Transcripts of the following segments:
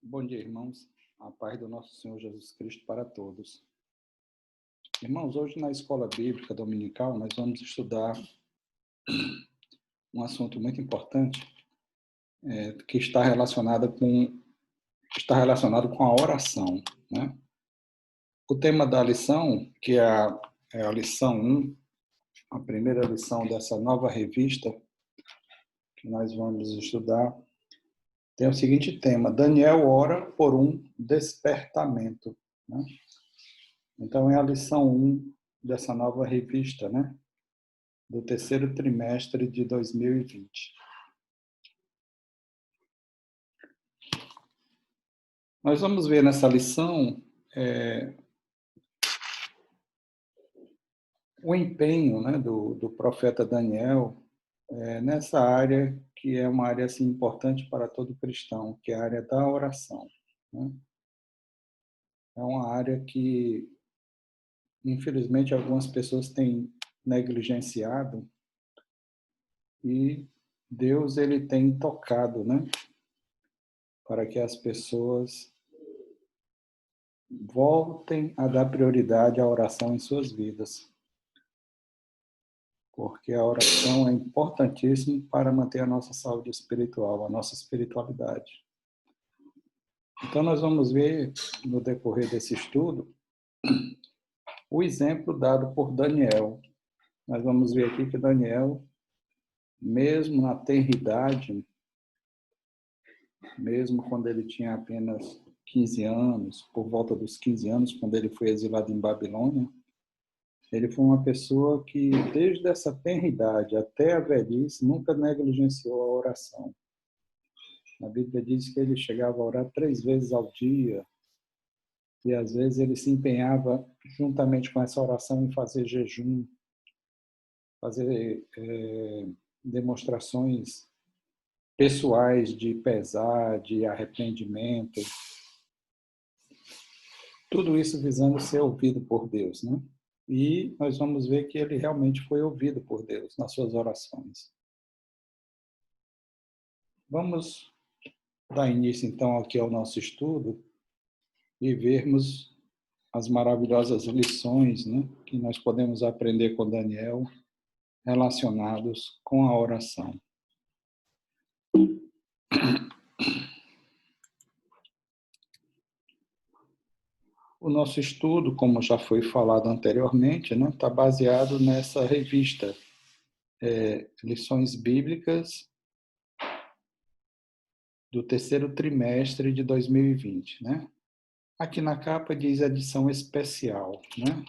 Bom dia, irmãos. A paz do nosso Senhor Jesus Cristo para todos. Irmãos, hoje na Escola Bíblica Dominical nós vamos estudar um assunto muito importante que está relacionado com a oração, né? O tema da lição, que é a lição 1, a primeira lição dessa nova revista que nós vamos estudar, tem o seguinte tema: Daniel ora por um despertamento, né? Então é a lição 1 dessa nova revista, né? Do terceiro trimestre de 2020. Nós vamos ver nessa lição o empenho, né, do profeta Daniel nessa área que é uma área assim, importante para todo cristão, que é a área da oração, né? É uma área que, infelizmente, algumas pessoas têm negligenciado e Deus ele tem tocado, né, para que as pessoas voltem a dar prioridade à oração em suas vidas, porque a oração é importantíssima para manter a nossa saúde espiritual, a nossa espiritualidade. Então, nós vamos ver, no decorrer desse estudo, o exemplo dado por Daniel. Nós vamos ver aqui que Daniel, mesmo na tenridade, mesmo quando ele tinha apenas 15 anos, por volta dos 15 anos, quando ele foi exilado em Babilônia, ele foi uma pessoa que, desde essa tenridade até a velhice, nunca negligenciou a oração. A Bíblia diz que ele chegava a orar 3 vezes ao dia, e às vezes ele se empenhava, juntamente com essa oração, em fazer jejum, fazer demonstrações pessoais de pesar, de arrependimento, tudo isso visando ser ouvido por Deus, né? E nós vamos ver que ele realmente foi ouvido por Deus nas suas orações. Vamos dar início, então, aqui ao nosso estudo e vermos as maravilhosas lições, né, que nós podemos aprender com Daniel relacionados com a oração. O nosso estudo, como já foi falado anteriormente, né, está baseado nessa revista, Lições Bíblicas do terceiro trimestre de 2020, né? Aqui na capa diz edição especial, né?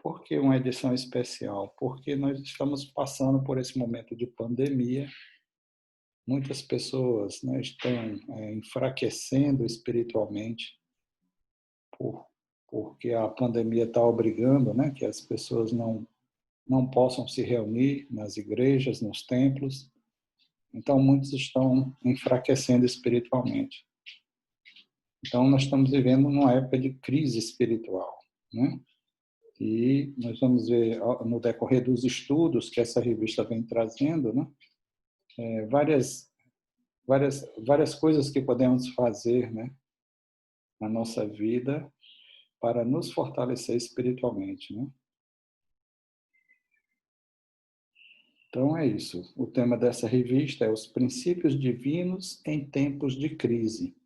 Por que uma edição especial? Porque nós estamos passando por esse momento de pandemia. Muitas pessoas, né, estão enfraquecendo espiritualmente por, porque a pandemia está obrigando, né, que as pessoas não possam se reunir nas igrejas, nos templos. Então, muitos estão enfraquecendo espiritualmente. Então, nós estamos vivendo numa época de crise espiritual, né? E nós vamos ver, no decorrer dos estudos que essa revista vem trazendo, né, várias coisas que podemos fazer, né, na nossa vida para nos fortalecer espiritualmente, né? Então é isso. O tema dessa revista é os princípios divinos em tempos de crise.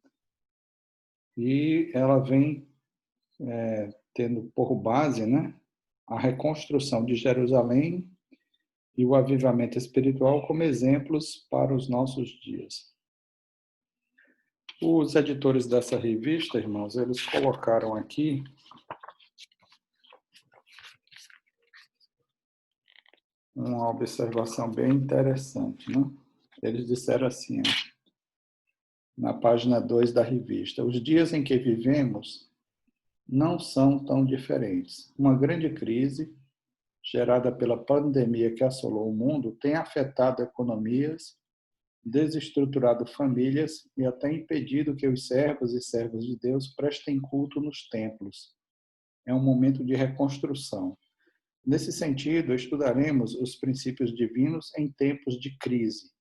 E ela vem tendo por base, né, a reconstrução de Jerusalém e o avivamento espiritual como exemplos para os nossos dias. Os editores dessa revista, irmãos, eles colocaram aqui uma observação bem interessante, né? Eles disseram assim, na página 2 da revista: os dias em que vivemos não são tão diferentes. Uma grande crise, gerada pela pandemia que assolou o mundo, tem afetado economias, desestruturado famílias e até impedido que os servos e servas de Deus prestem culto nos templos. É um momento de reconstrução. Nesse sentido, estudaremos os princípios divinos em tempos de crise.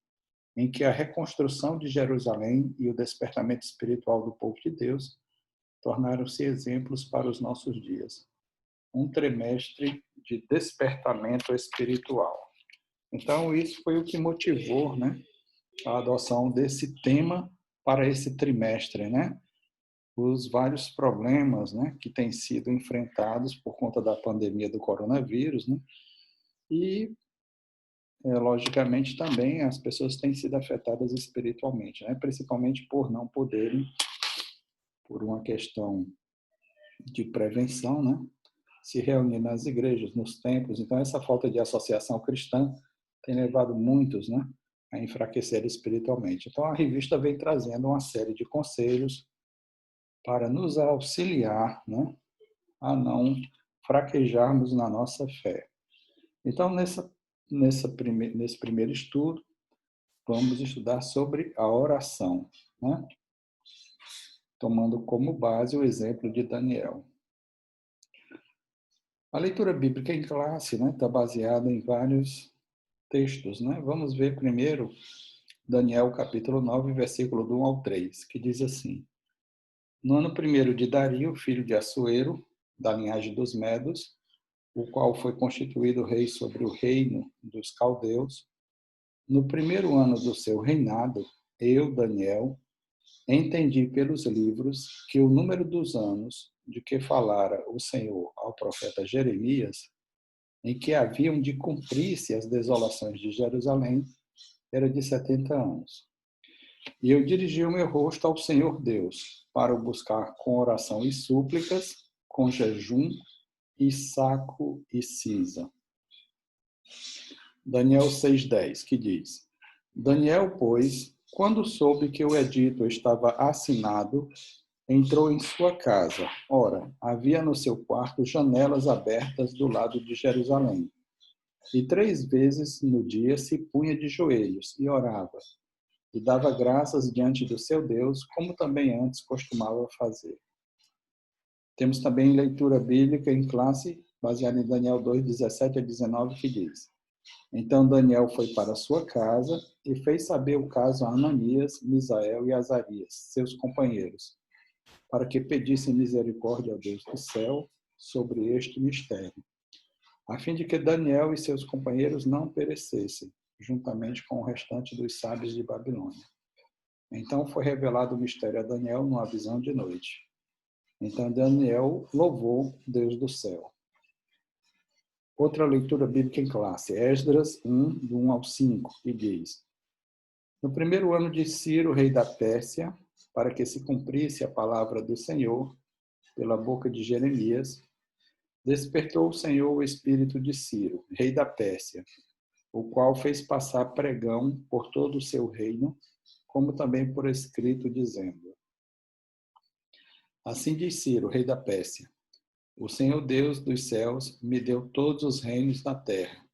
em que a reconstrução de Jerusalém e o despertamento espiritual do povo de Deus tornaram-se exemplos para os nossos dias. Um trimestre de despertamento espiritual. Então, isso foi o que motivou, né, a adoção desse tema para esse trimestre, né? Os vários problemas, né, que têm sido enfrentados por conta da pandemia do coronavírus, né? E, logicamente, também as pessoas têm sido afetadas espiritualmente, né? Principalmente por não poderem, por uma questão de prevenção, né, se reunir nas igrejas, nos templos. Então, essa falta de associação cristã tem levado muitos, né, a enfraquecer espiritualmente. Então, a revista vem trazendo uma série de conselhos para nos auxiliar, né, a não fraquejarmos na nossa fé. Então, nesse primeiro estudo, vamos estudar sobre a oração, né, tomando como base o exemplo de Daniel. A leitura bíblica em classe, né, está baseada em vários textos, né? Vamos ver primeiro Daniel capítulo 9, versículo do 1 ao 3, que diz assim: No ano primeiro de Dario, filho de Assuero, da linhagem dos Medos, o qual foi constituído rei sobre o reino dos caldeus, no primeiro ano do seu reinado, eu, Daniel, entendi pelos livros que o número dos anos de que falara o Senhor ao profeta Jeremias, em que haviam de cumprir-se as desolações de Jerusalém, era de 70 anos. E eu dirigi o meu rosto ao Senhor Deus, para o buscar com oração e súplicas, com jejum e saco e cisa. Daniel 6,10, que diz: Daniel, pois, quando soube que o edito estava assinado, entrou em sua casa. Ora, havia no seu quarto janelas abertas do lado de Jerusalém. E 3 vezes no dia se punha de joelhos e orava, e dava graças diante do seu Deus, como também antes costumava fazer. Temos também leitura bíblica em classe, baseada em Daniel 2, 17 a 19, que diz: Então Daniel foi para sua casa e fez saber o caso a Ananias, Misael e Azarias, seus companheiros, para que pedissem misericórdia ao Deus do céu sobre este mistério, a fim de que Daniel e seus companheiros não perecessem, juntamente com o restante dos sábios de Babilônia. Então foi revelado o mistério a Daniel numa visão de noite. Então Daniel louvou Deus do céu. Outra leitura bíblica em classe, Esdras 1, do 1 ao 5, que diz: No primeiro ano de Ciro, rei da Pérsia, para que se cumprisse a palavra do Senhor pela boca de Jeremias, despertou o Senhor o espírito de Ciro, rei da Pérsia, o qual fez passar pregão por todo o seu reino, como também por escrito, dizendo: Assim diz Ciro, rei da Pérsia: O Senhor Deus dos céus me deu todos os reinos da terra,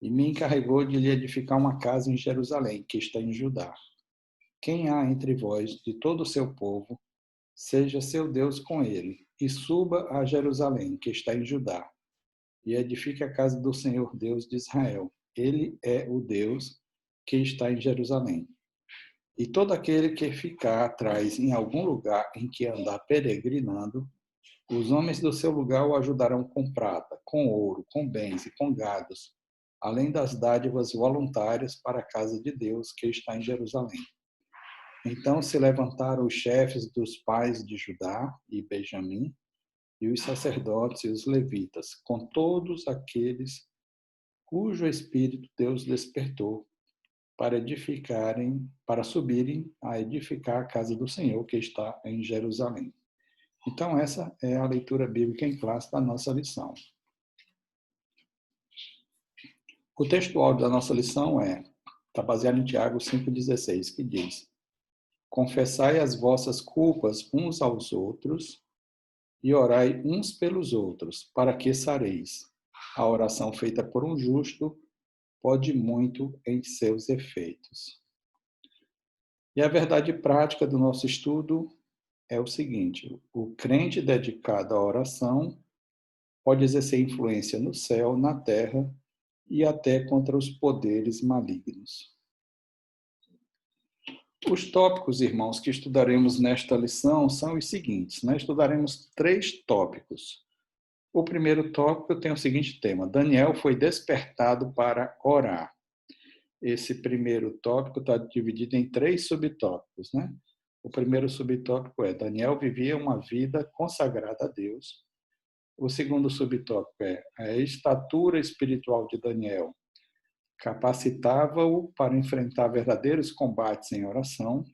e me encarregou de lhe edificar uma casa em Jerusalém, que está em Judá. Quem há entre vós, de todo o seu povo, seja seu Deus com ele, e suba a Jerusalém, que está em Judá, e edifique a casa do Senhor Deus de Israel. Ele é o Deus que está em Jerusalém. E todo aquele que ficar atrás em algum lugar em que andar peregrinando, os homens do seu lugar o ajudarão com prata, com ouro, com bens e com gados, além das dádivas voluntárias para a casa de Deus que está em Jerusalém. Então se levantaram os chefes dos pais de Judá e Benjamim, e os sacerdotes e os levitas, com todos aqueles cujo espírito Deus despertou, para subirem a edificar a casa do Senhor que está em Jerusalém. Então, essa é a leitura bíblica em classe da nossa lição. O textual da nossa lição está baseado em Tiago 5,16, que diz: Confessai as vossas culpas uns aos outros e orai uns pelos outros, para que sareis. A oração feita por um justo pode muito em seus efeitos. E a verdade prática do nosso estudo é o seguinte: o crente dedicado à oração pode exercer influência no céu, na terra e até contra os poderes malignos. Os tópicos, irmãos, que estudaremos nesta lição são os seguintes, né? Estudaremos 3 tópicos. O primeiro tópico tem o seguinte tema: Daniel foi despertado para orar. Esse primeiro tópico está dividido em 3 subtópicos, né? O primeiro subtópico é: Daniel vivia uma vida consagrada a Deus. O segundo subtópico é: a estatura espiritual de Daniel capacitava-o para enfrentar verdadeiros combates em oração.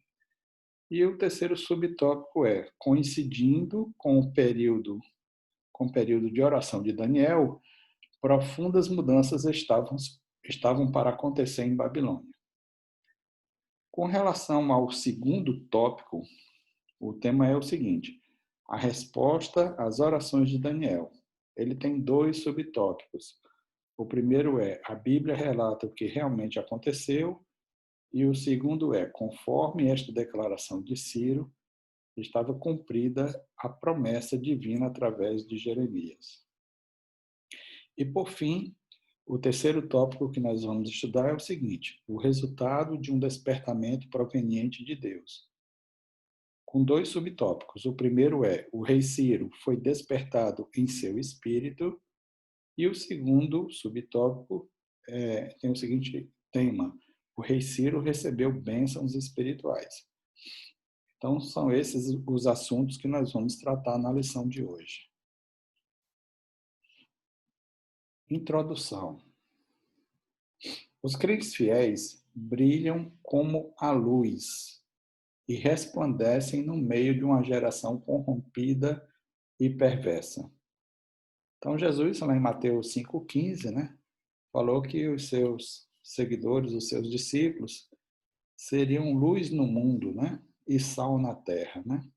E o terceiro subtópico é: coincidindo com o período de oração de Daniel, profundas mudanças estavam para acontecer em Babilônia. Com relação ao segundo tópico, o tema é o seguinte: a resposta às orações de Daniel. Ele tem 2 subtópicos. O primeiro é: a Bíblia relata o que realmente aconteceu, e o segundo é: conforme esta declaração de Ciro, estava cumprida a promessa divina através de Jeremias. E, por fim, o terceiro tópico que nós vamos estudar é o seguinte: o resultado de um despertamento proveniente de Deus. Com 2 subtópicos. O primeiro é: o rei Ciro foi despertado em seu espírito, e o segundo subtópico tem o seguinte tema: o rei Ciro recebeu bênçãos espirituais. Então, são esses os assuntos que nós vamos tratar na lição de hoje. Introdução. Os crentes fiéis brilham como a luz e resplandecem no meio de uma geração corrompida e perversa. Então, Jesus, lá em Mateus 5,15, né, falou que os seus seguidores, os seus discípulos, seriam luz no mundo, né, e sal na terra, né?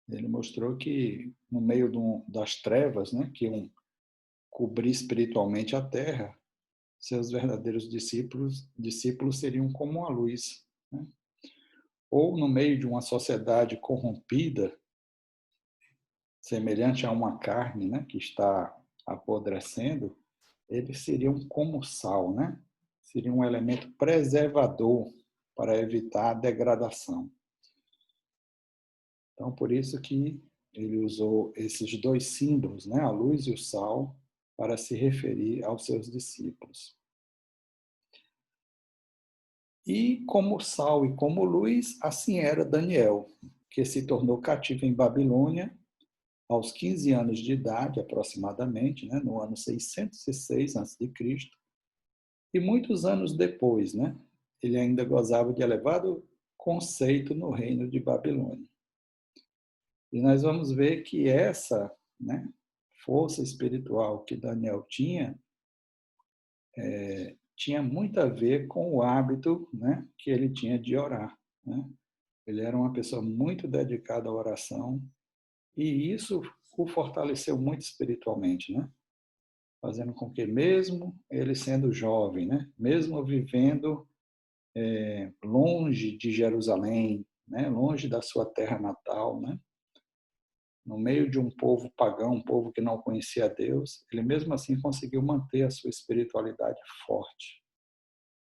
Ele mostrou que no meio das trevas, né, que iam cobrir espiritualmente a terra, seus verdadeiros discípulos seriam como a luz, né? Ou no meio de uma sociedade corrompida, semelhante a uma carne, né, que está apodrecendo, eles seriam como sal, né? Seria um elemento preservador para evitar a degradação. Então, por isso que ele usou esses 2 símbolos, né, a luz e o sal, para se referir aos seus discípulos. E como sal e como luz, assim era Daniel, que se tornou cativo em Babilônia aos 15 anos de idade, aproximadamente, né, no ano 606 a.C., e muitos anos depois, né, ele ainda gozava de elevado conceito no reino de Babilônia. E nós vamos ver que essa, né, força espiritual que Daniel tinha muito a ver com o hábito, né, que ele tinha de orar, né? Ele era uma pessoa muito dedicada à oração e isso o fortaleceu muito espiritualmente, né? Fazendo com que mesmo ele sendo jovem, né, mesmo vivendo longe de Jerusalém, né, longe da sua terra natal, né, no meio de um povo pagão, um povo que não conhecia Deus, ele mesmo assim conseguiu manter a sua espiritualidade forte,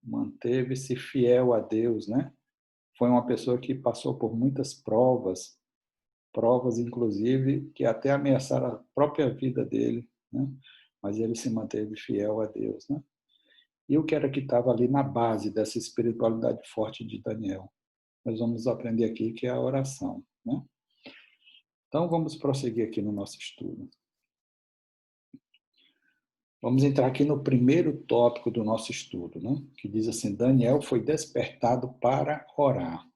manteve-se fiel a Deus, né? Foi uma pessoa que passou por muitas provas inclusive que até ameaçaram a própria vida dele, né? Mas ele se manteve fiel a Deus, né? E o que era que estava ali na base dessa espiritualidade forte de Daniel? Nós vamos aprender aqui que é a oração, né? Então vamos prosseguir aqui no nosso estudo. Vamos entrar aqui no primeiro tópico do nosso estudo, né? Que diz assim: Daniel foi despertado para orar.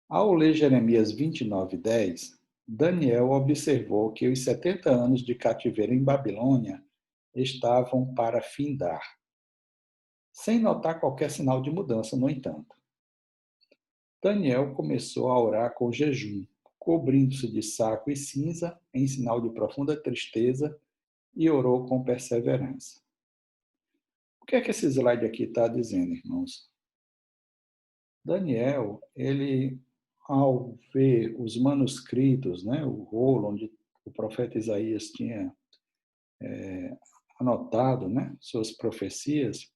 Ao ler Jeremias 29:10, Daniel observou que os 70 anos de cativeiro em Babilônia estavam para findar, sem notar qualquer sinal de mudança, no entanto. Daniel começou a orar com jejum, cobrindo-se de saco e cinza, em sinal de profunda tristeza, e orou com perseverança. O que é que esse slide aqui está dizendo, irmãos? Daniel, ele, ao ver os manuscritos, né, o rolo onde o profeta Isaías tinha anotado, né, suas profecias,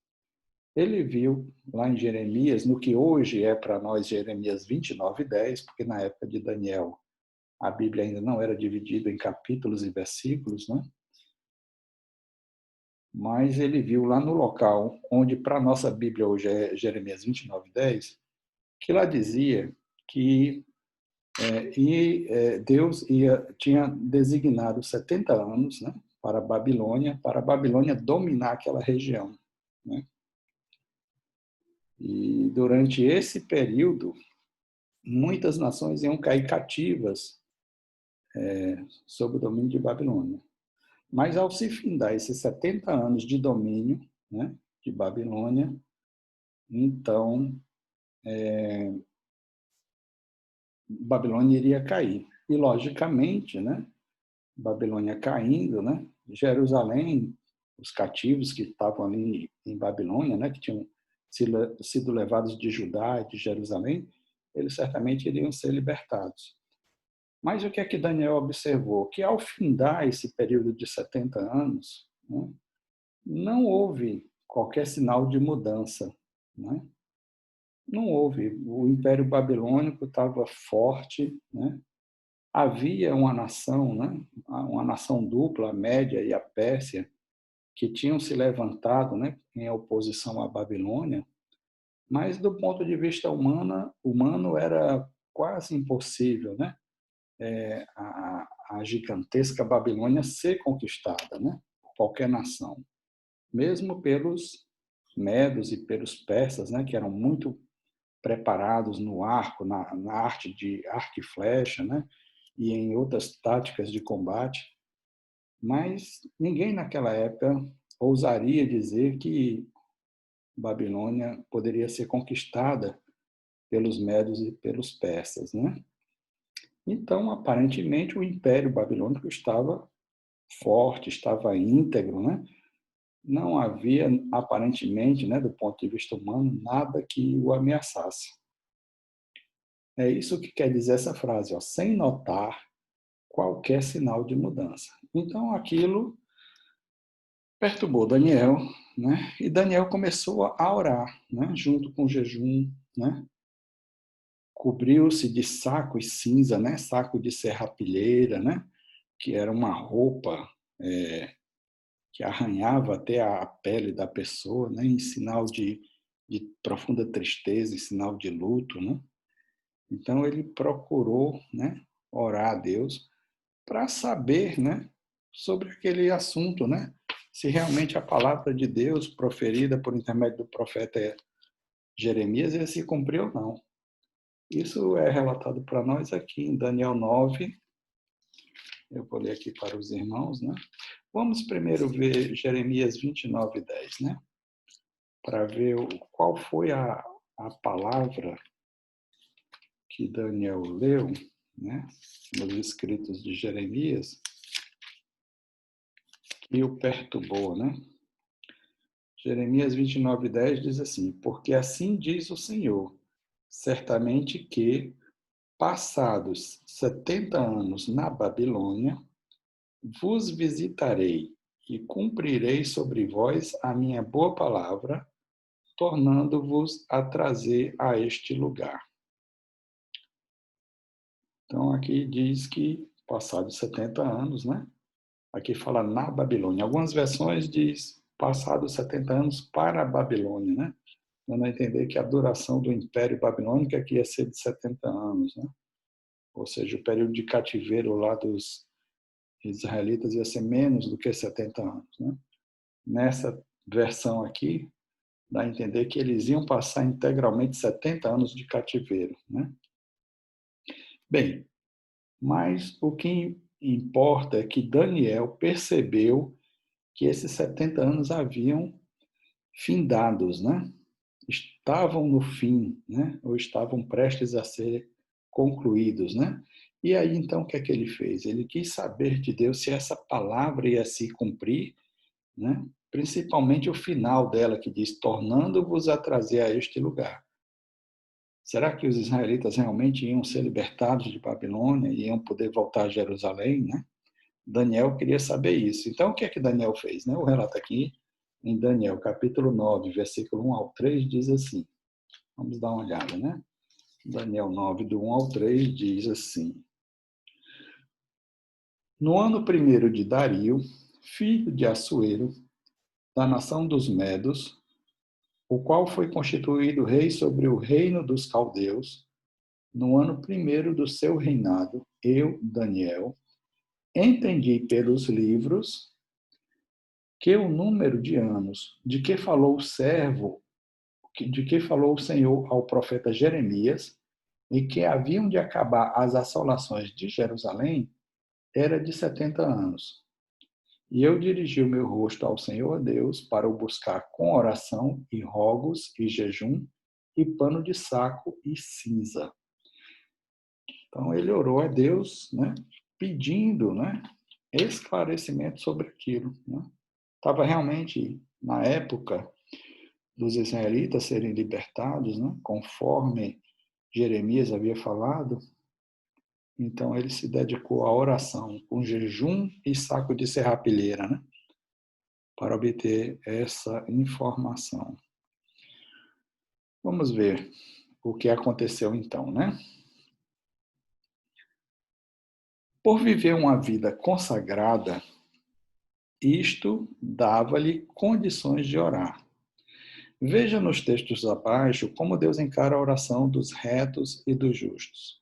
Ele viu lá em Jeremias, no que hoje é para nós Jeremias 29:10, porque na época de Daniel a Bíblia ainda não era dividida em capítulos e versículos, né? Mas ele viu lá no local, onde para a nossa Bíblia hoje é Jeremias 29:10, que lá dizia que Deus tinha designado 70 anos, né, para a Babilônia dominar aquela região. Né? E durante esse período, muitas nações iam cair cativas sob o domínio de Babilônia. Mas ao se findar esses 70 anos de domínio, né, de Babilônia, então Babilônia iria cair. E logicamente, né, Babilônia caindo, né, Jerusalém, os cativos que estavam ali em Babilônia, né, que tinham sido levados de Judá e de Jerusalém, eles certamente iriam ser libertados. Mas o que é que Daniel observou? Que ao findar esse período de 70 anos, né, não houve qualquer sinal de mudança. Né? Não houve. O Império Babilônico estava forte, né? Havia uma nação dupla, a Média e a Pérsia, que tinham se levantado, né, em oposição à Babilônia, mas do ponto de vista humano era quase impossível, né, a gigantesca Babilônia ser conquistada, né, por qualquer nação, mesmo pelos medos e pelos persas, né, que eram muito preparados no arco, na arte de arco e flecha, né, e em outras táticas de combate. Mas ninguém naquela época ousaria dizer que Babilônia poderia ser conquistada pelos medos e pelos persas, né? Então, aparentemente, o Império Babilônico estava forte, estava íntegro, né? Não havia, aparentemente, né, do ponto de vista humano, nada que o ameaçasse. É isso que quer dizer essa frase, ó, sem notar qualquer sinal de mudança. Então, aquilo perturbou Daniel, né? E Daniel começou a orar, né? Junto com o jejum, né? Cobriu-se de saco e cinza, né? Saco de serrapilheira, né? Que era uma roupa que arranhava até a pele da pessoa, né? Em sinal de profunda tristeza, em sinal de luto, né? Então ele procurou, né? Orar a Deus para saber, né? Sobre aquele assunto, né? Se realmente a palavra de Deus proferida por intermédio do profeta Jeremias ia se cumprir ou não. Isso é relatado para nós aqui em Daniel 9. Eu vou ler aqui para os irmãos, né? Vamos primeiro ver Jeremias 29:10, né? Para ver qual foi a palavra que Daniel leu, né? Nos escritos de Jeremias, que o perturbou, né? Jeremias 29:10 diz assim: porque assim diz o Senhor, certamente que, passados 70 anos na Babilônia, vos visitarei e cumprirei sobre vós a minha boa palavra, tornando-vos a trazer a este lugar. Então, aqui diz que, passados 70 anos, né? Aqui fala na Babilônia. Algumas versões diz passados 70 anos para a Babilônia, né? Dando a entender que a duração do Império Babilônico aqui ia ser de 70 anos, né? Ou seja, o período de cativeiro lá dos israelitas ia ser menos do que 70 anos, né? Nessa versão aqui, dá a entender que eles iam passar integralmente 70 anos de cativeiro, né? Bem, mas o que importa é que Daniel percebeu que esses 70 anos haviam findados, né? Estavam no fim, né? Ou estavam prestes a ser concluídos, né? E aí, então, o que é que ele fez? Ele quis saber de Deus se essa palavra ia se cumprir, né? Principalmente o final dela, que diz, tornando-vos a trazer a este lugar. Será que os israelitas realmente iam ser libertados de Babilônia e iam poder voltar a Jerusalém, né? Daniel queria saber isso. Então, o que é que Daniel fez? Né? O relato aqui em Daniel, capítulo 9, versículo 1 ao 3, diz assim. Vamos dar uma olhada, né? Daniel 9, do 1 ao 3, diz assim. No ano primeiro de Dario, filho de Assuero, da nação dos Medos, o qual foi constituído rei sobre o reino dos caldeus, no ano primeiro do seu reinado, eu, Daniel, entendi pelos livros que o número de anos de que falou o servo, de que falou o Senhor ao profeta Jeremias, e que haviam de acabar as assolações de Jerusalém, era de 70 anos. E eu dirigi o meu rosto ao Senhor Deus para o buscar com oração e rogos e jejum e pano de saco e cinza. Então ele orou a Deus, né, pedindo, né, esclarecimento sobre aquilo. Né? Estava realmente, na época dos israelitas serem libertados, né, conforme Jeremias havia falado, então ele se dedicou à oração, com jejum e saco de serrapilheira, né, para obter essa informação. Vamos ver o que aconteceu então, né? Por viver uma vida consagrada, isto dava-lhe condições de orar. Veja nos textos abaixo como Deus encara a oração dos retos e dos justos.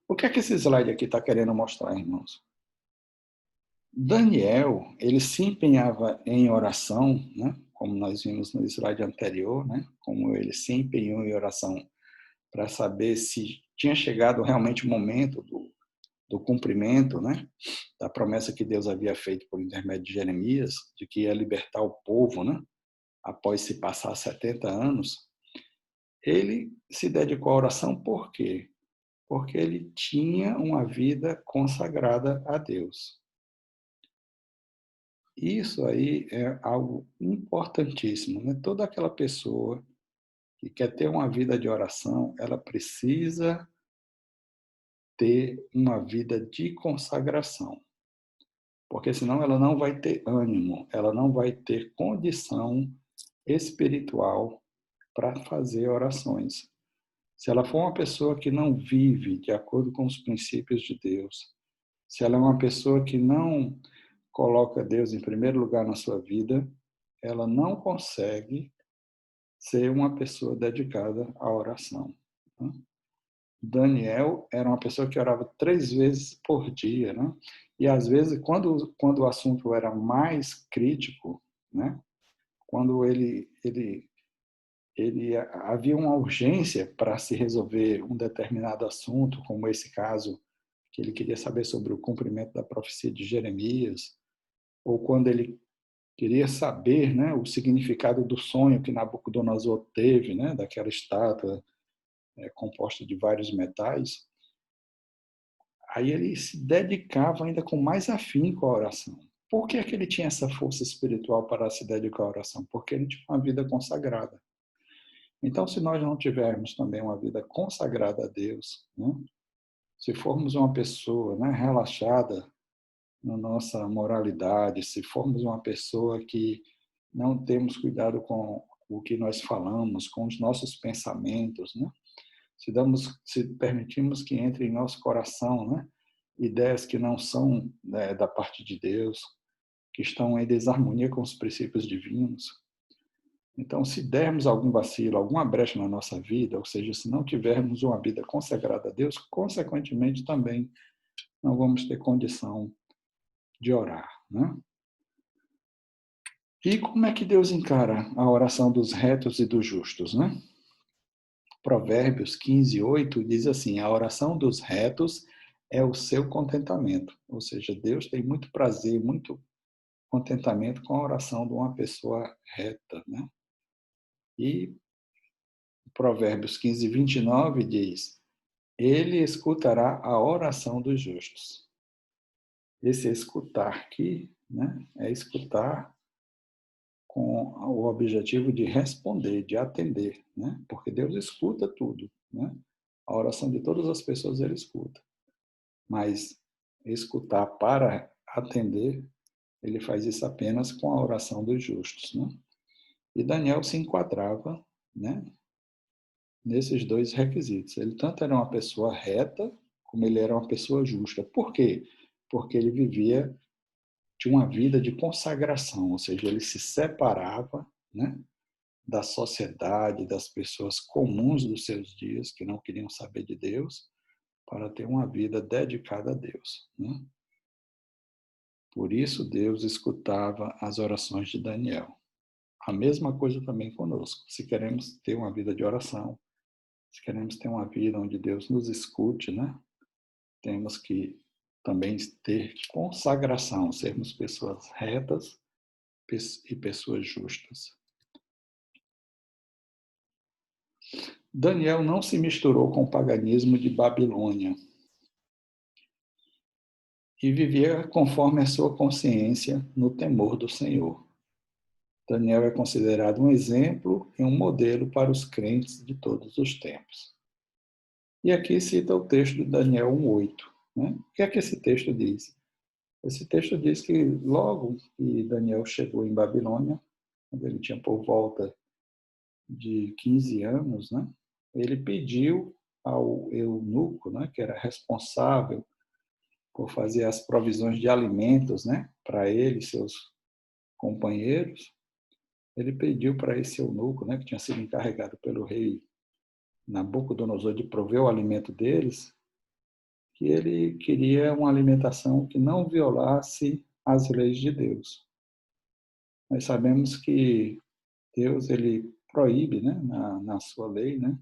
O que é que esse slide aqui está querendo mostrar, irmãos? Daniel, ele se empenhava em oração, né? Como nós vimos no slide anterior, né? Como ele se empenhou em oração para saber se tinha chegado realmente o momento do cumprimento, né? Da promessa que Deus havia feito por intermédio de Jeremias, de que ia libertar o povo, né? Após se passar 70 anos. Ele se dedicou à oração por quê? Porque ele tinha uma vida consagrada a Deus. Isso aí é algo importantíssimo, né? Toda aquela pessoa que quer ter uma vida de oração, ela precisa ter uma vida de consagração, porque senão ela não vai ter ânimo, ela não vai ter condição espiritual para fazer orações. Se ela for uma pessoa que não vive de acordo com os princípios de Deus, se ela é uma pessoa que não coloca Deus em primeiro lugar na sua vida, ela não consegue ser uma pessoa dedicada à oração. Daniel era uma pessoa que orava 3 vezes por dia, né? E às vezes, quando o assunto era mais crítico, né? Quando havia uma urgência para se resolver um determinado assunto, como esse caso, que ele queria saber sobre o cumprimento da profecia de Jeremias, ou quando ele queria saber, né, o significado do sonho que Nabucodonosor teve, né, daquela estátua composta de vários metais, aí ele se dedicava ainda com mais afinco à oração. Por que é que ele tinha essa força espiritual para se dedicar à oração? Porque ele tinha uma vida consagrada. Então, se nós não tivermos também uma vida consagrada a Deus, né, se formos uma pessoa, né, relaxada na nossa moralidade, se formos uma pessoa que não temos cuidado com o que nós falamos, com os nossos pensamentos, né, se permitimos que entre em nosso coração, né, ideias que não são, né, da parte de Deus, que estão em desarmonia com os princípios divinos. Então, se dermos algum vacilo, alguma brecha na nossa vida, ou seja, se não tivermos uma vida consagrada a Deus, consequentemente também não vamos ter condição de orar, né? E como é que Deus encara a oração dos retos e dos justos, né? Provérbios 15:8 diz assim: a oração dos retos é o seu contentamento. Ou seja, Deus tem muito prazer, muito contentamento com a oração de uma pessoa reta, né? E Provérbios 15:29 diz: ele escutará a oração dos justos. Esse escutar aqui, né, é escutar com o objetivo de responder, de atender, né? Porque Deus escuta tudo, né? A oração de todas as pessoas ele escuta. Mas escutar para atender ele faz isso apenas com a oração dos justos, né? E Daniel se enquadrava, né, nesses dois requisitos. Ele tanto era uma pessoa reta, como ele era uma pessoa justa. Por quê? Porque ele vivia de uma vida de consagração, ou seja, ele se separava, né, da sociedade, das pessoas comuns dos seus dias, que não queriam saber de Deus, para ter uma vida dedicada a Deus, né? Por isso Deus escutava as orações de Daniel. A mesma coisa também conosco. Se queremos ter uma vida de oração, se queremos ter uma vida onde Deus nos escute, né? Temos que também ter consagração, sermos pessoas retas e pessoas justas. Daniel não se misturou com o paganismo de Babilônia e vivia conforme a sua consciência no temor do Senhor. Daniel é considerado um exemplo e um modelo para os crentes de todos os tempos. E aqui cita o texto de Daniel 1:8. Né? O que é que esse texto diz? Esse texto diz que logo que Daniel chegou em Babilônia, quando ele tinha por volta de 15 anos, né, ele pediu ao eunuco, né, que era responsável por fazer as provisões de alimentos, né, para ele e seus companheiros, ele pediu para esse eunuco, né, que tinha sido encarregado pelo rei Nabucodonosor de prover o alimento deles, que ele queria uma alimentação que não violasse as leis de Deus. Nós sabemos que Deus ele proíbe, né, na sua lei, né,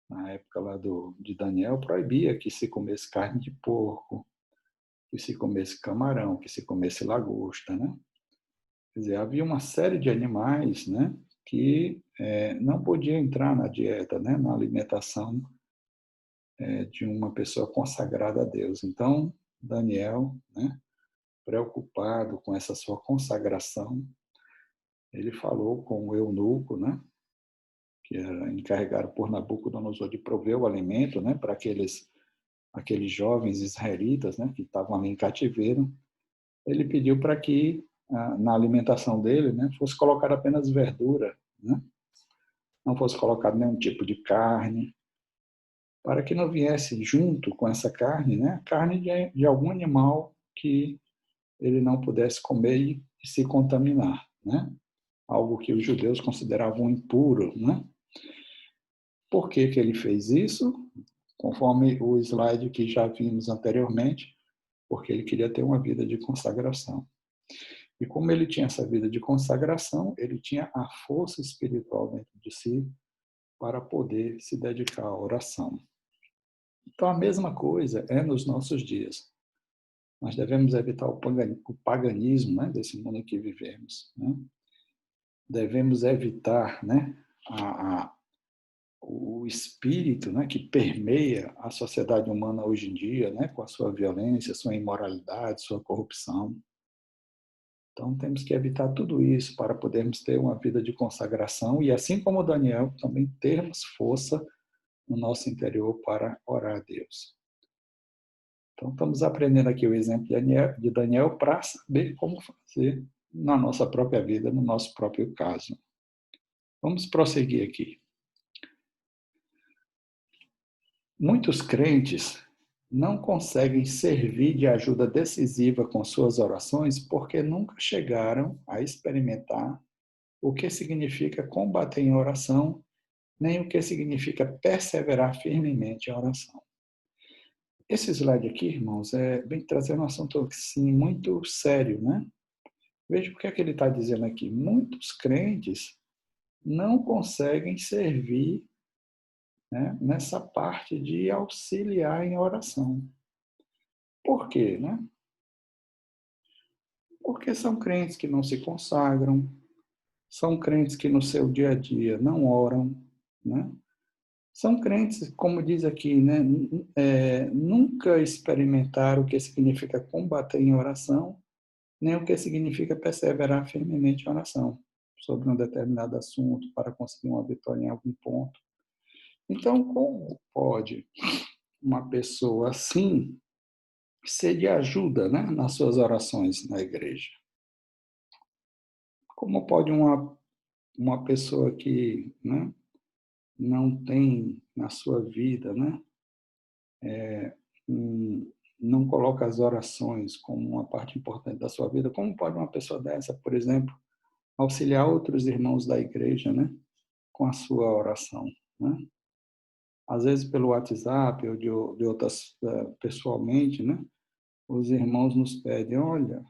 na época lá de Daniel, proibia que se comesse carne de porco, que se comesse camarão, que se comesse lagosta, né? Quer dizer, havia uma série de animais, né, que não podia entrar na dieta, né, na alimentação de uma pessoa consagrada a Deus. Então, Daniel, né, preocupado com essa sua consagração, ele falou com o eunuco, né, que era encarregado por Nabucodonosor de prover o alimento, né, para aqueles jovens israelitas, né, que estavam ali em cativeiro. Ele pediu para que na alimentação dele, né, fosse colocado apenas verdura, né, não fosse colocado nenhum tipo de carne, para que não viesse junto com essa carne, né, carne de algum animal que ele não pudesse comer e se contaminar, né? Algo que os judeus consideravam impuro, né? Por que que ele fez isso? Conforme o slide que já vimos anteriormente, porque ele queria ter uma vida de consagração. E como ele tinha essa vida de consagração, ele tinha a força espiritual dentro de si para poder se dedicar à oração. Então, a mesma coisa é nos nossos dias. Nós devemos evitar o paganismo, né, desse mundo em que vivemos, né? Devemos evitar, né, o espírito, né, que permeia a sociedade humana hoje em dia, né, com a sua violência, sua imoralidade, sua corrupção. Então, temos que evitar tudo isso para podermos ter uma vida de consagração e, assim como Daniel, também termos força no nosso interior para orar a Deus. Então, estamos aprendendo aqui o exemplo de Daniel para saber como fazer na nossa própria vida, no nosso próprio caso. Vamos prosseguir aqui. Muitos crentes não conseguem servir de ajuda decisiva com suas orações porque nunca chegaram a experimentar o que significa combater em oração, nem o que significa perseverar firmemente em oração. Esse slide aqui, irmãos, vem trazer um assunto assim, muito sério, né? Veja o que é que ele está dizendo aqui. Muitos crentes não conseguem servir, né, nessa parte de auxiliar em oração. Por quê, né? Porque são crentes que não se consagram, são crentes que no seu dia a dia não oram, né? São crentes, como diz aqui, né, nunca experimentaram o que significa combater em oração, nem o que significa perseverar firmemente em oração sobre um determinado assunto para conseguir uma vitória em algum ponto. Então, como pode uma pessoa assim ser de ajuda, né, nas suas orações na igreja. Como pode uma pessoa que, né, não tem na sua vida, né, não coloca as orações como uma parte importante da sua vida, como pode uma pessoa dessa, por exemplo, auxiliar outros irmãos da igreja, né, com a sua oração, né? Às vezes pelo WhatsApp ou de outras, pessoalmente, né, os irmãos nos pedem: "Olha,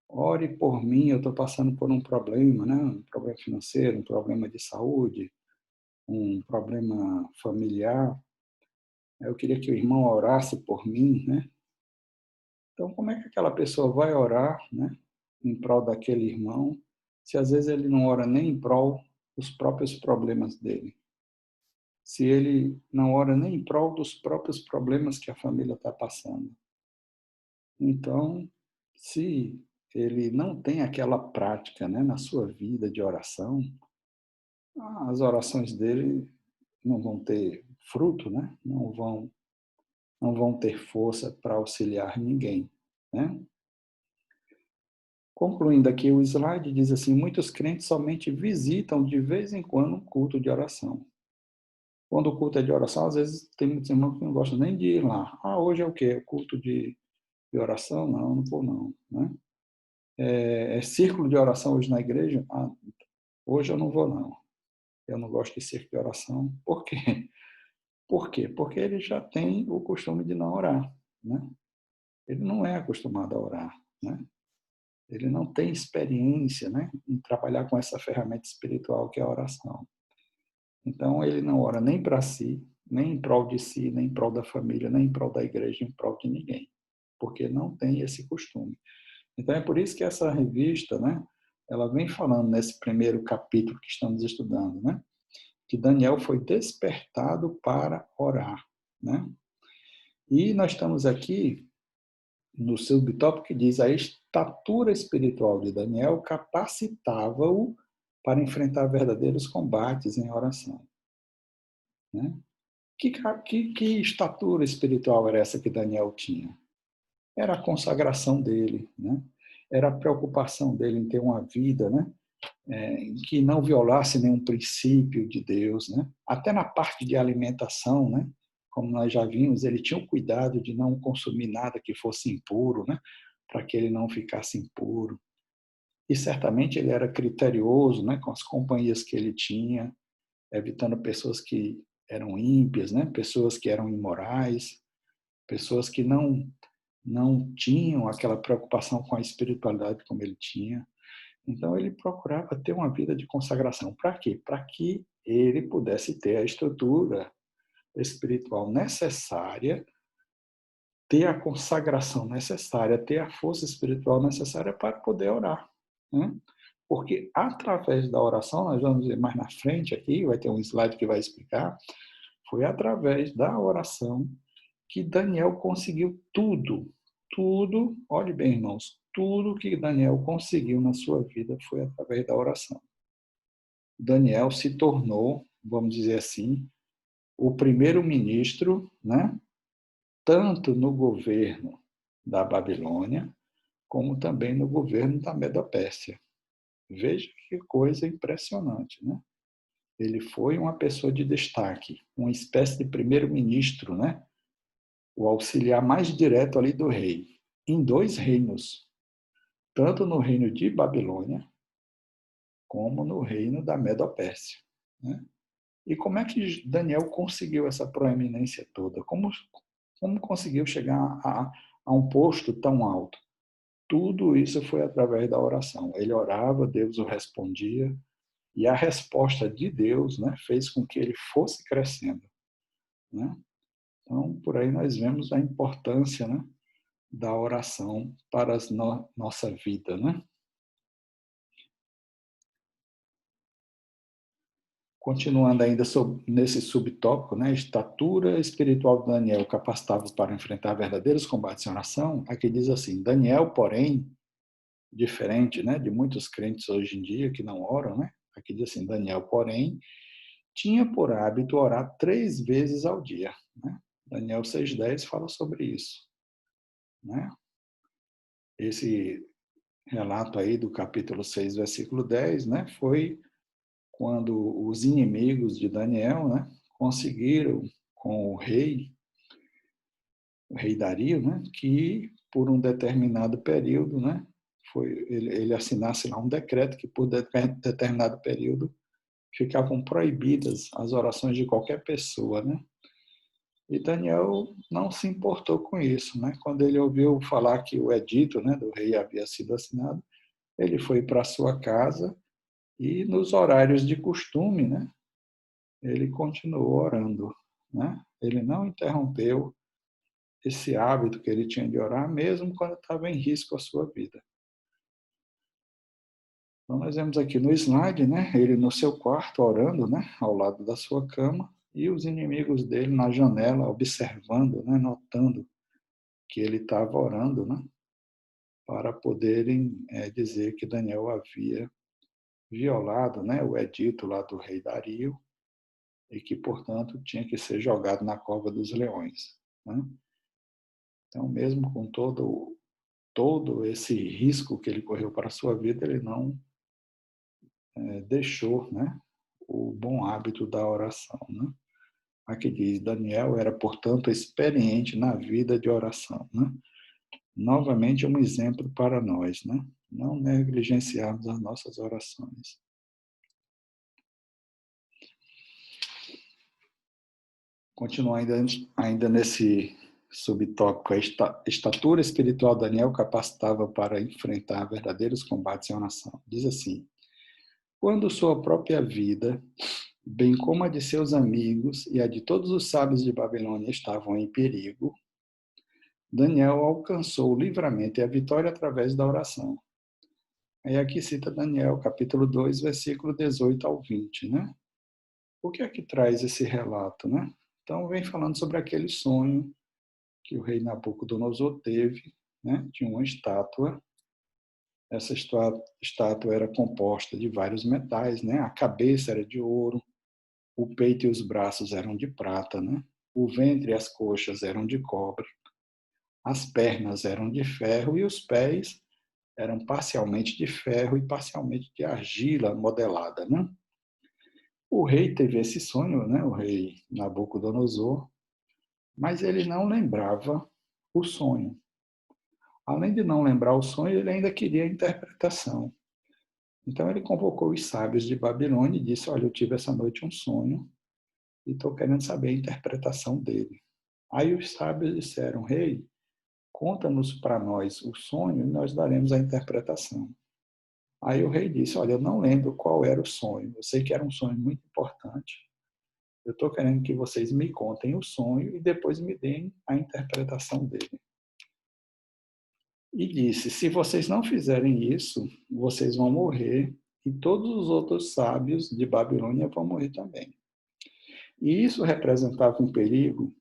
ore por mim, eu estou passando por um problema, né, um problema financeiro, um problema de saúde, um problema familiar, eu queria que o irmão orasse por mim", né. Então como é que aquela pessoa vai orar, né, em prol daquele irmão, se às vezes ele não ora nem em prol dos próprios problemas dele? Se ele não ora nem em prol dos próprios problemas que a família está passando. Então, se ele não tem aquela prática, né, na sua vida de oração, as orações dele não vão ter fruto, né? Não vão ter força para auxiliar ninguém, né? Concluindo aqui o slide, diz assim: muitos crentes somente visitam de vez em quando um culto de oração. Quando o culto é de oração, às vezes tem muitos irmãos que não gostam nem de ir lá. Ah, hoje é o quê? Culto de oração? Não, não vou não, né? É círculo de oração hoje na igreja? Ah, hoje eu não vou não. Eu não gosto de círculo de oração. Por quê? Por quê? Porque ele já tem o costume de não orar, né? Ele não é acostumado a orar, né? Ele não tem experiência, né, em trabalhar com essa ferramenta espiritual que é a oração. Então ele não ora nem para si, nem em prol de si, nem em prol da família, nem em prol da igreja, em prol de ninguém, porque não tem esse costume. Então é por isso que essa revista, né, ela vem falando nesse primeiro capítulo que estamos estudando, né, que Daniel foi despertado para orar, né? E nós estamos aqui no subtópico que diz: a estatura espiritual de Daniel capacitava-o para enfrentar verdadeiros combates em oração, né? Que estatura espiritual era essa que Daniel tinha? Era a consagração dele, né? Era a preocupação dele em ter uma vida, né, que não violasse nenhum princípio de Deus, né? Até na parte de alimentação, né? Como nós já vimos, ele tinha o cuidado de não consumir nada que fosse impuro, né? Para que ele não ficasse impuro. E certamente ele era criterioso, né? Com as companhias que ele tinha, evitando pessoas que eram ímpias, né? Pessoas que eram imorais, pessoas que não tinham aquela preocupação com a espiritualidade como ele tinha. Então ele procurava ter uma vida de consagração. Para quê? Para que ele pudesse ter a estrutura espiritual necessária, ter a consagração necessária, ter a força espiritual necessária para poder orar, né? Porque através da oração, nós vamos ver mais na frente aqui, vai ter um slide que vai explicar, foi através da oração que Daniel conseguiu tudo. Tudo, olhe bem, irmãos, tudo que Daniel conseguiu na sua vida foi através da oração. Daniel se tornou, vamos dizer assim, o primeiro-ministro, né, tanto no governo da Babilônia, como também no governo da Medopérsia. Veja que coisa impressionante, né? Ele foi uma pessoa de destaque, uma espécie de primeiro-ministro, né? O auxiliar mais direto ali do rei, em dois reinos, tanto no reino de Babilônia, como no reino da Medopérsia, né? E como é que Daniel conseguiu essa proeminência toda? Como conseguiu chegar a um posto tão alto? Tudo isso foi através da oração. Ele orava, Deus o respondia, e a resposta de Deus, né, fez com que ele fosse crescendo, né? Então, por aí nós vemos a importância, né, da oração para a nossa vida, né? Continuando ainda nesse subtópico, né, estatura espiritual de Daniel capacitava para enfrentar verdadeiros combates em oração, aqui diz assim: Daniel, porém, diferente, né, de muitos crentes hoje em dia que não oram, né? Aqui diz assim: Daniel, porém, tinha por hábito orar 3 vezes ao dia, né? Daniel 6,10 fala sobre isso. né? Esse relato aí do capítulo 6, versículo 10, né, foi quando os inimigos de Daniel, né, conseguiram com o rei Dario, né, que por um determinado período, né, ele assinasse lá um decreto que por determinado período ficavam proibidas as orações de qualquer pessoa, né? E Daniel não se importou com isso, né? Quando ele ouviu falar que o edito, né, do rei havia sido assinado, ele foi para sua casa e nos horários de costume, né, ele continuou orando, né? Ele não interrompeu esse hábito que ele tinha de orar, mesmo quando estava em risco a sua vida. Então, nós vemos aqui no slide, né, ele no seu quarto orando, né, ao lado da sua cama, e os inimigos dele na janela observando, né, notando que ele estava orando, né, para poderem dizer que Daniel havia violado, né, o edito lá do rei Dario e que, portanto, tinha que ser jogado na cova dos leões, né? Então, mesmo com todo esse risco que ele correu para a sua vida, ele não deixou, né, o bom hábito da oração, né? Aqui diz, Daniel era, portanto, experiente na vida de oração, né? Novamente, um exemplo para nós, né? Não negligenciarmos as nossas orações. Continuo ainda nesse subtópico, a estatura espiritual de Daniel capacitava para enfrentar verdadeiros combates em oração. Diz assim, quando sua própria vida, bem como a de seus amigos e a de todos os sábios de Babilônia estavam em perigo, Daniel alcançou o livramento e a vitória através da oração. Aí aqui cita Daniel, capítulo 2, versículo 18 ao 20, né? O que é que traz esse relato, né? Então, vem falando sobre aquele sonho que o rei Nabucodonosor teve, né? De uma estátua. Essa estátua era composta de vários metais, né? A cabeça era de ouro, o peito e os braços eram de prata, né? O ventre e as coxas eram de cobre, as pernas eram de ferro e os pés eram parcialmente de ferro e parcialmente de argila modelada, né? O rei teve esse sonho, né? O rei Nabucodonosor, mas ele não lembrava o sonho. Além de não lembrar o sonho, ele ainda queria a interpretação. Então ele convocou os sábios de Babilônia e disse: olha, eu tive essa noite um sonho e estou querendo saber a interpretação dele. Aí os sábios disseram: rei, conta-nos para nós o sonho e nós daremos a interpretação. Aí o rei disse: olha, eu não lembro qual era o sonho, eu sei que era um sonho muito importante. Eu estou querendo que vocês me contem o sonho e depois me deem a interpretação dele. E disse: se vocês não fizerem isso, vocês vão morrer e todos os outros sábios de Babilônia vão morrer também. E isso representava um perigo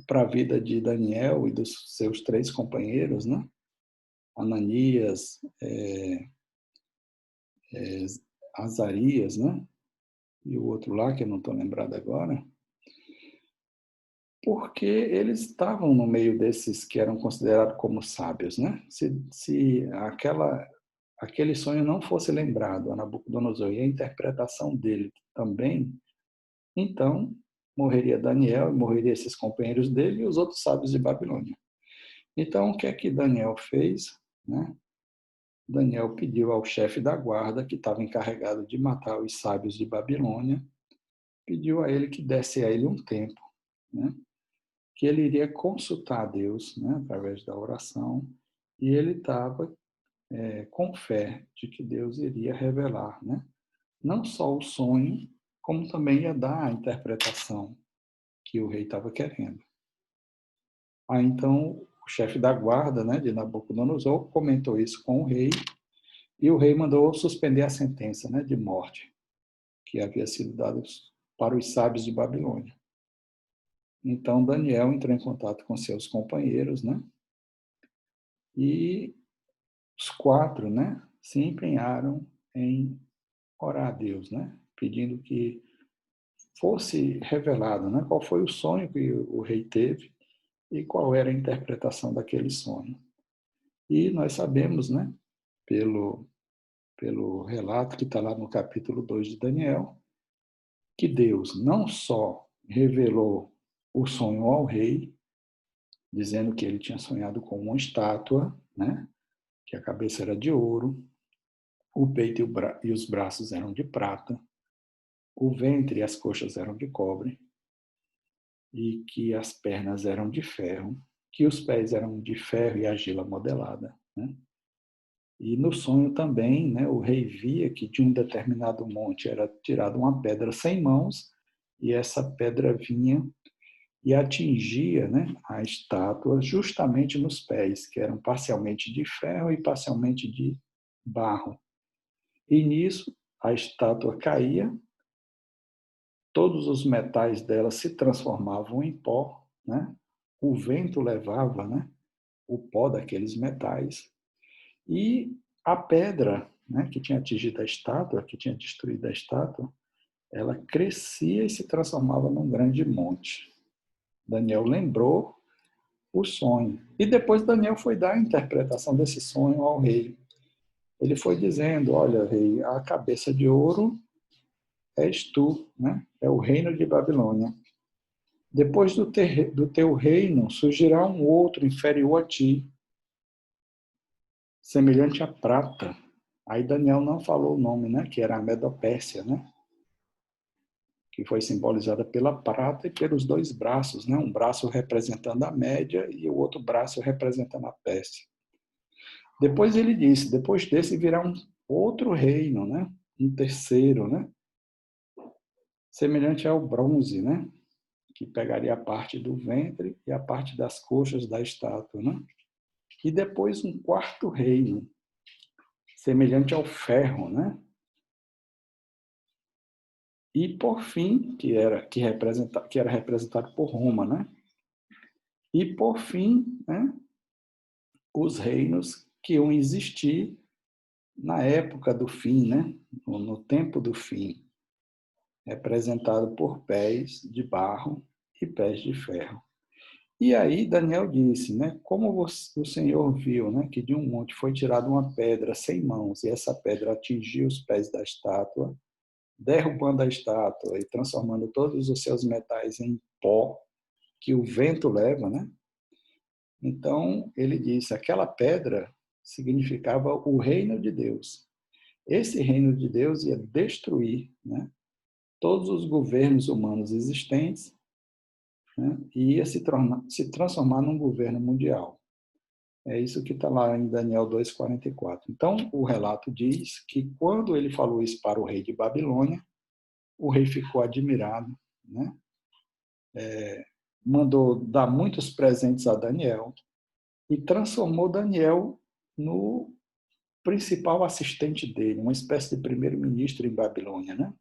para a vida de Daniel e dos seus três companheiros, né? Ananias, Azarias, né? E o outro lá, que eu não estou lembrado agora, porque eles estavam no meio desses que eram considerados como sábios, né? Se aquele sonho não fosse lembrado a Nabucodonosor e a interpretação dele também, então morreria Daniel, morreria esses companheiros dele e os outros sábios de Babilônia. Então, o que é que Daniel fez, né? Daniel pediu ao chefe da guarda, que estava encarregado de matar os sábios de Babilônia, pediu a ele que desse a ele um tempo, né? Que ele iria consultar a Deus, né? Através da oração, e ele estava com fé de que Deus iria revelar, né? Não só o sonho, como também ia dar a interpretação que o rei estava querendo. Aí então o chefe da guarda, né, de Nabucodonosor, comentou isso com o rei e o rei mandou suspender a sentença, né, de morte que havia sido dada para os sábios de Babilônia. Então Daniel entrou em contato com seus companheiros, né, e os quatro, né, se empenharam em orar a Deus, né, pedindo que fosse revelado, né, qual foi o sonho que o rei teve e qual era a interpretação daquele sonho. E nós sabemos, né, pelo relato que está lá no capítulo 2 de Daniel, que Deus não só revelou o sonho ao rei, dizendo que ele tinha sonhado com uma estátua, né, que a cabeça era de ouro, o peito e os braços eram de prata, o ventre e as coxas eram de cobre, e que as pernas eram de ferro, que os pés eram de ferro e argila modelada, né? E no sonho também, né, o rei via que de um determinado monte era tirada uma pedra sem mãos, e essa pedra vinha e atingia, né, a estátua justamente nos pés, que eram parcialmente de ferro e parcialmente de barro. E nisso a estátua caía, todos os metais dela se transformavam em pó, né? O vento levava, né, o pó daqueles metais, e a pedra, né, que tinha atingido a estátua, que tinha destruído a estátua, ela crescia e se transformava num grande monte. Daniel lembrou o sonho. E depois Daniel foi dar a interpretação desse sonho ao rei. Ele foi dizendo, olha, rei, a cabeça de ouro és tu, né? É o reino de Babilônia. Depois do teu reino surgirá um outro inferior a ti, semelhante à prata. Aí Daniel não falou o nome, né? Que era a Medopérsia, né? Que foi simbolizada pela prata e pelos dois braços, né? Um braço representando a Média e o outro braço representando a Pérsia. Depois ele disse, depois desse virá um outro reino, né? Um terceiro, né? Semelhante ao bronze, né? Que pegaria a parte do ventre e a parte das coxas da estátua, né? E depois um quarto reino, semelhante ao ferro, né? E por fim, que era representado por Roma, né? E por fim, né? Os reinos que iam existir na época do fim, né? No tempo do fim, representado por pés de barro e pés de ferro. E aí Daniel disse, né, como o Senhor viu, né, que de um monte foi tirada uma pedra sem mãos e essa pedra atingiu os pés da estátua, derrubando a estátua e transformando todos os seus metais em pó que o vento leva, né? Então ele disse, aquela pedra significava o reino de Deus. Esse reino de Deus ia destruir, né, todos os governos humanos existentes, né, e ia se transformar num governo mundial. É isso que está lá em Daniel 2,44. Então, o relato diz que quando ele falou isso para o rei de Babilônia, o rei ficou admirado, né? Mandou dar muitos presentes a Daniel e transformou Daniel no principal assistente dele, uma espécie de primeiro-ministro em Babilônia, né?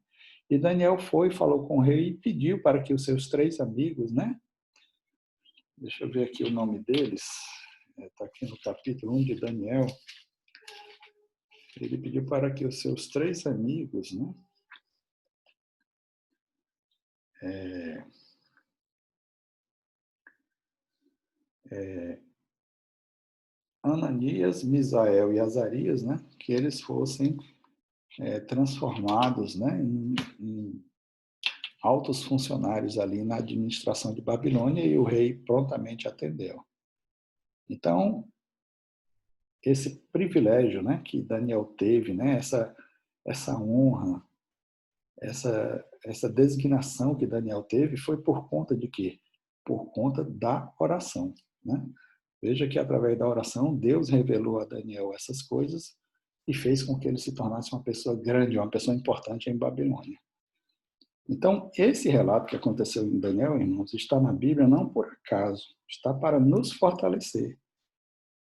E Daniel foi, falou com o rei e pediu para que os seus três amigos, né? Deixa eu ver aqui o nome deles. Está aqui no capítulo 1 de Daniel. Ele pediu para que os seus três amigos, né? Ananias, Misael e Azarias, né? Que eles fossem transformados, né? Em altos funcionários ali na administração de Babilônia, e o rei prontamente atendeu. Então, esse privilégio, né, que Daniel teve, né, essa honra, essa designação que Daniel teve, foi por conta de quê? Por conta da oração, né? Veja que através da oração Deus revelou a Daniel essas coisas e fez com que ele se tornasse uma pessoa grande, uma pessoa importante em Babilônia. Então, esse relato que aconteceu em Daniel, irmãos, está na Bíblia não por acaso, está para nos fortalecer,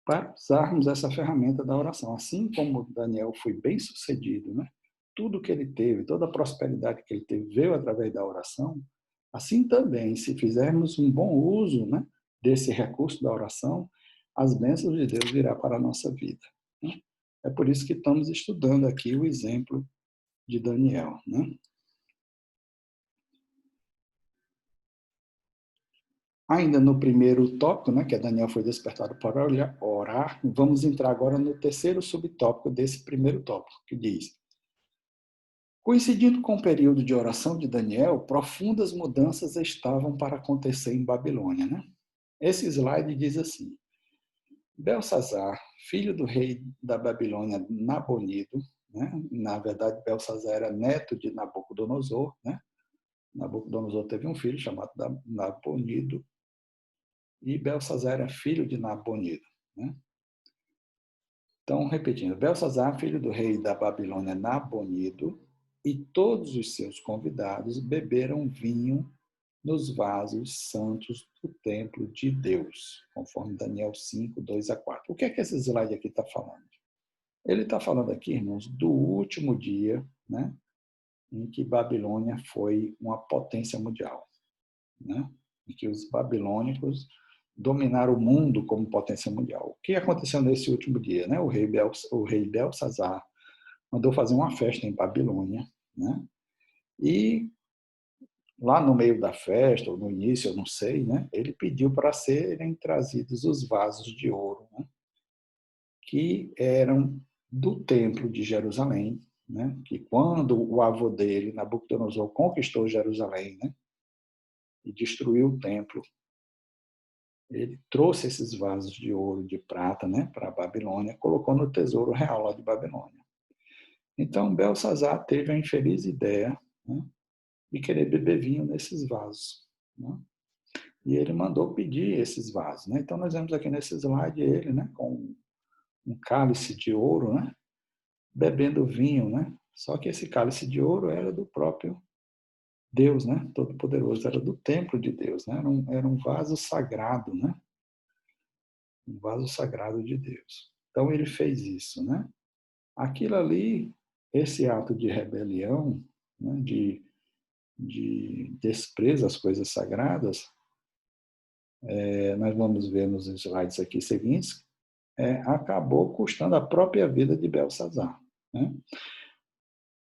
para usarmos essa ferramenta da oração. Assim como Daniel foi bem sucedido, né? Tudo que ele teve, toda a prosperidade que ele teve veio através da oração, assim também, se fizermos um bom uso, né, desse recurso da oração, as bênçãos de Deus virá para a nossa vida, né? É por isso que estamos estudando aqui o exemplo de Daniel, né? Ainda no primeiro tópico, né, que é Daniel foi despertado para orar, vamos entrar agora no terceiro subtópico desse primeiro tópico, que diz: coincidindo com o período de oração de Daniel, profundas mudanças estavam para acontecer em Babilônia. Né? Esse slide diz assim: Belsazar, filho do rei da Babilônia, Nabonido, né? Na verdade, Belsazar era neto de Nabucodonosor. Né? Nabucodonosor teve um filho chamado Nabonido, e Belsazar era filho de Nabonido. Né? Então, repetindo, Belsazar, filho do rei da Babilônia, Nabonido, e todos os seus convidados beberam vinho nos vasos santos do templo de Deus, conforme Daniel 5, 2 a 4. O que é que esse slide aqui está falando? Ele está falando aqui, irmãos, do último dia, né, em que Babilônia foi uma potência mundial, né, em que os babilônicos dominaram o mundo como potência mundial. O que aconteceu nesse último dia? Né? O rei Belsazar mandou fazer uma festa em Babilônia, né? E lá no meio da festa, ou no início, eu não sei, né? Ele pediu para serem trazidos os vasos de ouro, né? Que eram do templo de Jerusalém, né? Que quando o avô dele, Nabucodonosor, conquistou Jerusalém, né? E destruiu o templo, ele trouxe esses vasos de ouro, de prata, né? Para a Babilônia, colocou no tesouro real lá de Babilônia. Então, Belsazar teve a infeliz ideia, né, de querer beber vinho nesses vasos. Né? E ele mandou pedir esses vasos. Né? Então, nós vemos aqui nesse slide ele, né, com um cálice de ouro, né, bebendo vinho. Né? Só que esse cálice de ouro era do próprio Deus, né, Todo-Poderoso, era do templo de Deus. Né? Era um vaso sagrado, né? Um vaso sagrado de Deus. Então, ele fez isso. Né? Aquilo ali, esse ato de rebelião, né, de desprezo às coisas sagradas, nós vamos ver nos slides aqui seguintes, acabou custando a própria vida de Belsazar. Né?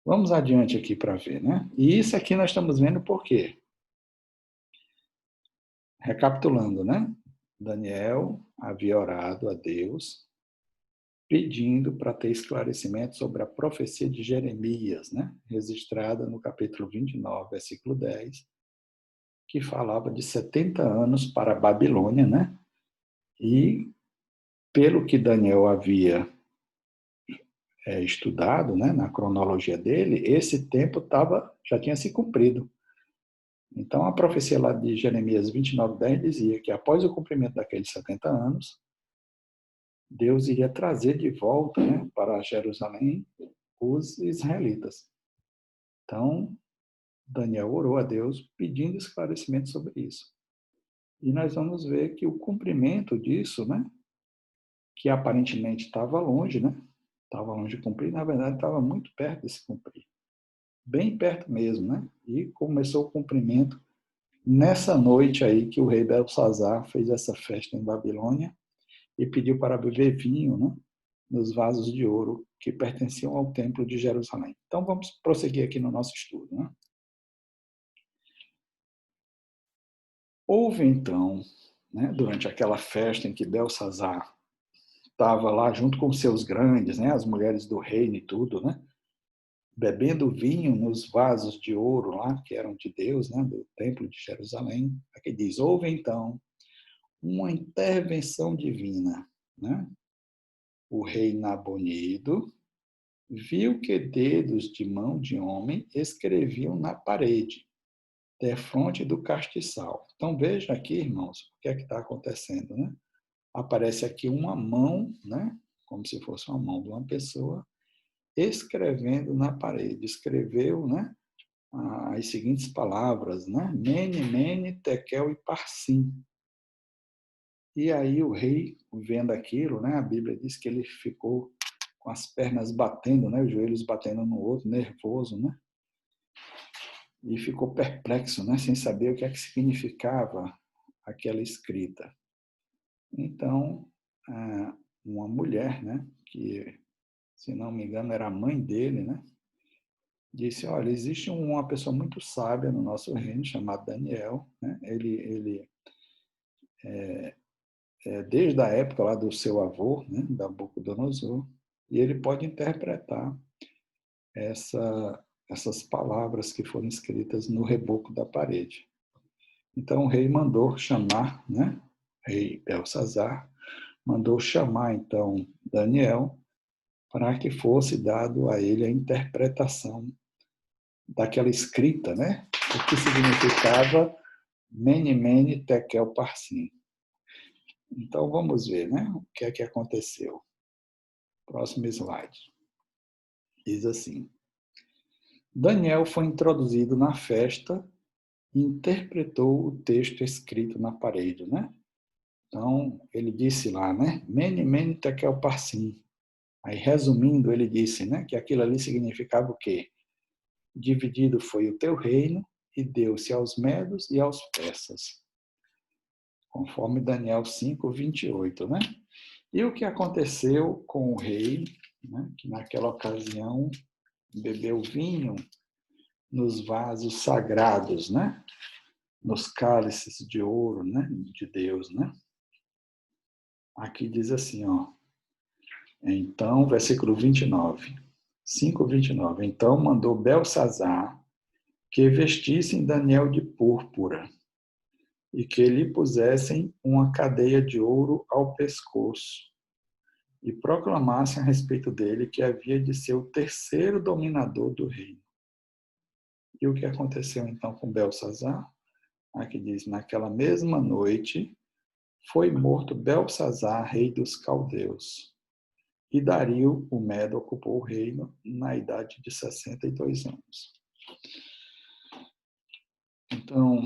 Vamos adiante aqui para ver. Né? E isso aqui nós estamos vendo por quê? Recapitulando, né? Daniel havia orado a Deus pedindo para ter esclarecimento sobre a profecia de Jeremias, né? Registrada no capítulo 29, versículo 10, que falava de 70 anos para a Babilônia, né? E pelo que Daniel havia estudado, né, na cronologia dele, esse tempo já tinha se cumprido. Então, a profecia lá de Jeremias 29:10 dizia que após o cumprimento daqueles 70 anos, Deus iria trazer de volta, né, para Jerusalém os israelitas. Então, Daniel orou a Deus pedindo esclarecimento sobre isso. E nós vamos ver que o cumprimento disso, né, que aparentemente estava longe, né, estava longe de cumprir, na verdade estava muito perto de se cumprir. Bem perto mesmo, né? E começou o cumprimento nessa noite aí que o rei Belsazar fez essa festa em Babilônia e pediu para beber vinho, né, nos vasos de ouro que pertenciam ao templo de Jerusalém. Então vamos prosseguir aqui no nosso estudo. Né? Houve então, né, durante aquela festa em que Belsazar estava lá junto com seus grandes, né, as mulheres do reino e tudo, né, bebendo vinho nos vasos de ouro lá, que eram de Deus, né, do templo de Jerusalém. Aqui diz: houve então uma intervenção divina. Né? O rei Nabonido viu que dedos de mão de homem escreviam na parede, defronte do castiçal. Então veja aqui, irmãos, o que é que está acontecendo. Né? Aparece aqui uma mão, né, como se fosse uma mão de uma pessoa, escrevendo na parede. Escreveu, né, as seguintes palavras, né? Mene, mene, tekel e parsim. E aí o rei, vendo aquilo, né? A Bíblia diz que ele ficou com as pernas batendo, né? Os joelhos batendo no outro, nervoso, né? E ficou perplexo, né? Sem saber o que é que significava aquela escrita. Então, uma mulher, né? Que, se não me engano, era a mãe dele, né? Disse: olha, existe uma pessoa muito sábia no nosso reino chamada Daniel, né? Ele desde a época lá do seu avô, né, Nabucodonosor, e ele pode interpretar essas palavras que foram escritas no reboco da parede. Então o rei mandou chamar, né, o rei Belsazar, mandou chamar então Daniel para que fosse dado a ele a interpretação daquela escrita, né, o que significava Mene, Mene, Tekel, Parsim. Então vamos ver, né, o que é que aconteceu. Próximo slide. Diz assim: Daniel foi introduzido na festa e interpretou o texto escrito na parede, né? Então, ele disse lá, né? Mene, mene, tekel, parsim. Aí, resumindo, ele disse, né? Que aquilo ali significava o quê? Dividido foi o teu reino e deu-se aos medos e aos persas. Conforme Daniel 5, 28, né? E o que aconteceu com o rei, né? Que naquela ocasião bebeu vinho nos vasos sagrados, né? Nos cálices de ouro, né? De Deus, né? Aqui diz assim, ó. Então, versículo 29. 5:29. Então mandou Belsazar que vestissem Daniel de púrpura e que lhe pusessem uma cadeia de ouro ao pescoço e proclamassem a respeito dele que havia de ser o terceiro dominador do reino. E o que aconteceu então com Belsazar? Aqui diz, naquela mesma noite foi morto Belsazar, rei dos caldeus. E Dario, o Medo, ocupou o reino na idade de 62 anos. Então,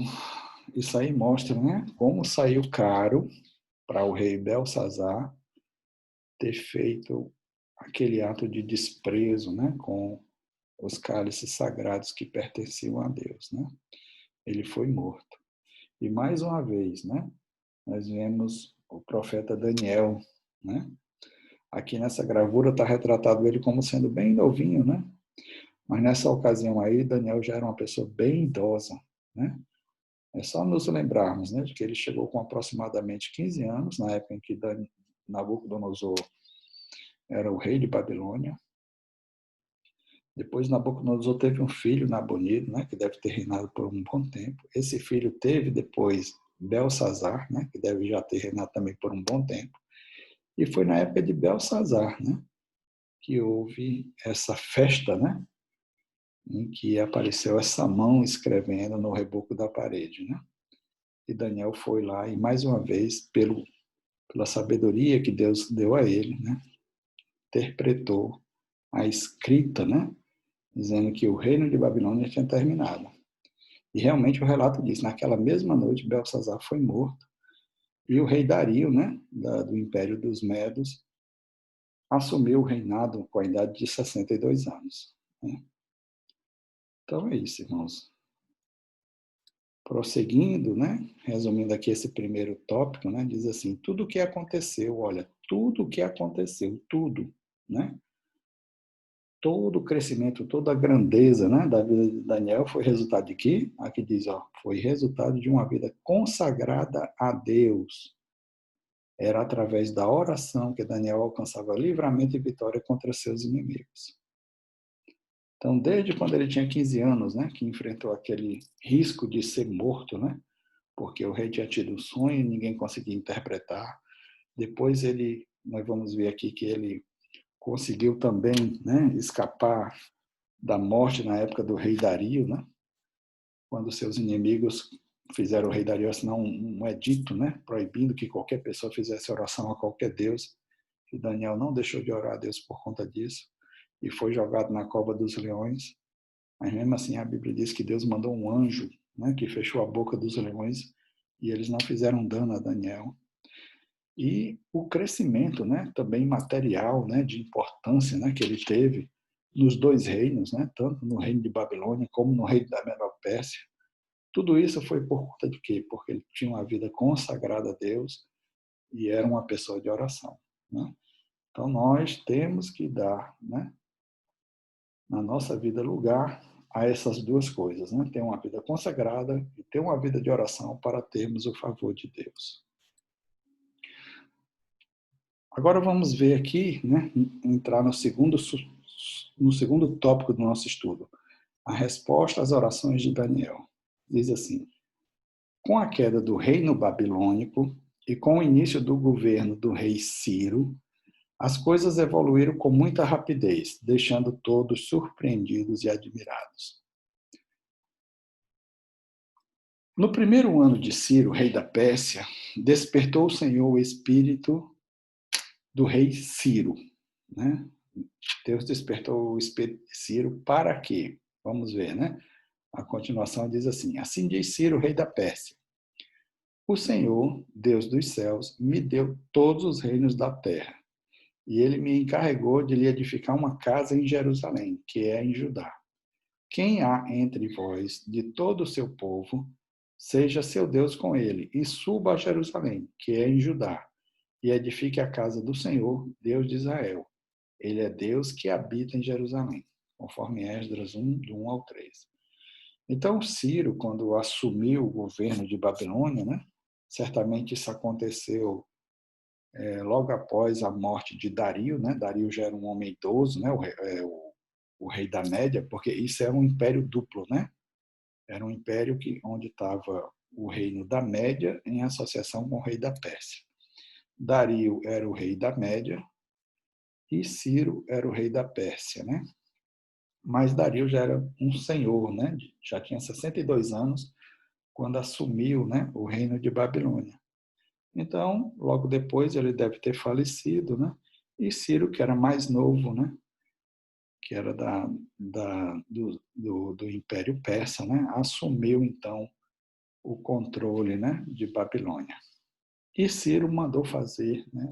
isso aí mostra, né, como saiu caro para o rei Belsazar ter feito aquele ato de desprezo, né, com os cálices sagrados que pertenciam a Deus, né? Ele foi morto. E mais uma vez, né, nós vemos o profeta Daniel, né? Aqui nessa gravura está retratado ele como sendo bem novinho, né? Mas nessa ocasião aí, Daniel já era uma pessoa bem idosa, né? É só nos lembrarmos, né, de que ele chegou com aproximadamente 15 anos, na época em que Nabucodonosor era o rei de Babilônia. Depois Nabucodonosor teve um filho, Nabonido, né, que deve ter reinado por um bom tempo. Esse filho teve depois Belsazar, né, que deve já ter reinado também por um bom tempo. E foi na época de Belsazar, né, que houve essa festa, né, em que apareceu essa mão escrevendo no reboco da parede, né? E Daniel foi lá e mais uma vez, pela sabedoria que Deus deu a ele, né, interpretou a escrita, né, dizendo que o reino de Babilônia tinha terminado. E realmente o relato diz, naquela mesma noite Belsazar foi morto e o rei Dario, né, do Império dos Medos, assumiu o reinado com a idade de 62 anos. Né? Então é isso, irmãos. Prosseguindo, né, resumindo aqui esse primeiro tópico, né, diz assim, tudo o que aconteceu, olha, tudo o que aconteceu, tudo, né, todo o crescimento, toda a grandeza, né, da vida de Daniel foi resultado de quê? Aqui diz, ó, foi resultado de uma vida consagrada a Deus. Era através da oração que Daniel alcançava livramento e vitória contra seus inimigos. Então, desde quando ele tinha 15 anos, né, que enfrentou aquele risco de ser morto, né, porque o rei tinha tido um sonho e ninguém conseguia interpretar. Depois nós vamos ver aqui que ele conseguiu também, né, escapar da morte na época do rei Dario, né, quando seus inimigos fizeram o rei Dario assinar um edito, né, proibindo que qualquer pessoa fizesse oração a qualquer deus. E Daniel não deixou de orar a Deus por conta disso e foi jogado na cova dos leões. Mas mesmo assim a Bíblia diz que Deus mandou um anjo, né, que fechou a boca dos leões e eles não fizeram dano a Daniel. E o crescimento, né, também material, né, de importância, né, que ele teve nos dois reinos, né, tanto no reino de Babilônia como no reino da Medo-Pérsia. Tudo isso foi por conta de quê? Porque ele tinha uma vida consagrada a Deus e era uma pessoa de oração, né? Então nós temos que dar, né, na nossa vida lugar a essas duas coisas, né? Ter uma vida consagrada e ter uma vida de oração para termos o favor de Deus. Agora vamos ver aqui, né, entrar no segundo tópico do nosso estudo, a resposta às orações de Daniel. Diz assim: com a queda do reino babilônico e com o início do governo do rei Ciro, as coisas evoluíram com muita rapidez, deixando todos surpreendidos e admirados. No primeiro ano de Ciro, rei da Pérsia, despertou o Senhor o espírito do rei Ciro, né? Deus despertou o espírito de Ciro para quê? Vamos ver, né? A continuação diz assim: assim diz Ciro, rei da Pérsia: o Senhor, Deus dos céus, me deu todos os reinos da terra, e ele me encarregou de lhe edificar uma casa em Jerusalém, que é em Judá. Quem há entre vós, de todo o seu povo, seja seu Deus com ele, e suba a Jerusalém, que é em Judá, e edifique a casa do Senhor, Deus de Israel. Ele é Deus que habita em Jerusalém, conforme Esdras 1, do 1 ao 3. Então, Ciro, quando assumiu o governo de Babilônia, né, certamente isso aconteceu logo após a morte de Dario, né? Dario já era um homem idoso, né? O rei da Média, porque isso era um império duplo, né? Era um império onde estava o reino da Média em associação com o rei da Pérsia. Dario era o rei da Média e Ciro era o rei da Pérsia, né? Mas Dario já era um senhor, né? Já tinha 62 anos quando assumiu, né, o reino de Babilônia. Então, logo depois ele deve ter falecido, né? E Ciro, que era mais novo, né? Que era do Império Persa, né? Assumiu então o controle, né, de Babilônia. E Ciro mandou fazer, né,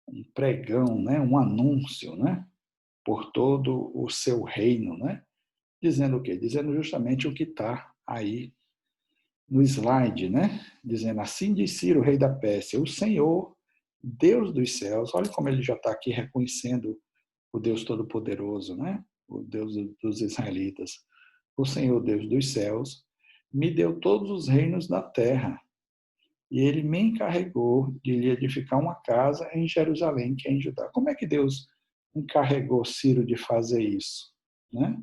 um pregão, né, um anúncio, né, por todo o seu reino, né, dizendo o quê? Dizendo justamente o que está aí no slide, né, dizendo assim diz Ciro, rei da Pérsia, o Senhor, Deus dos céus, olha como ele já está aqui reconhecendo o Deus Todo-Poderoso, né, o Deus dos israelitas. O Senhor, Deus dos céus, me deu todos os reinos da terra, e ele me encarregou de lhe edificar uma casa em Jerusalém, que é em Judá. Como é que Deus encarregou Ciro de fazer isso? Né?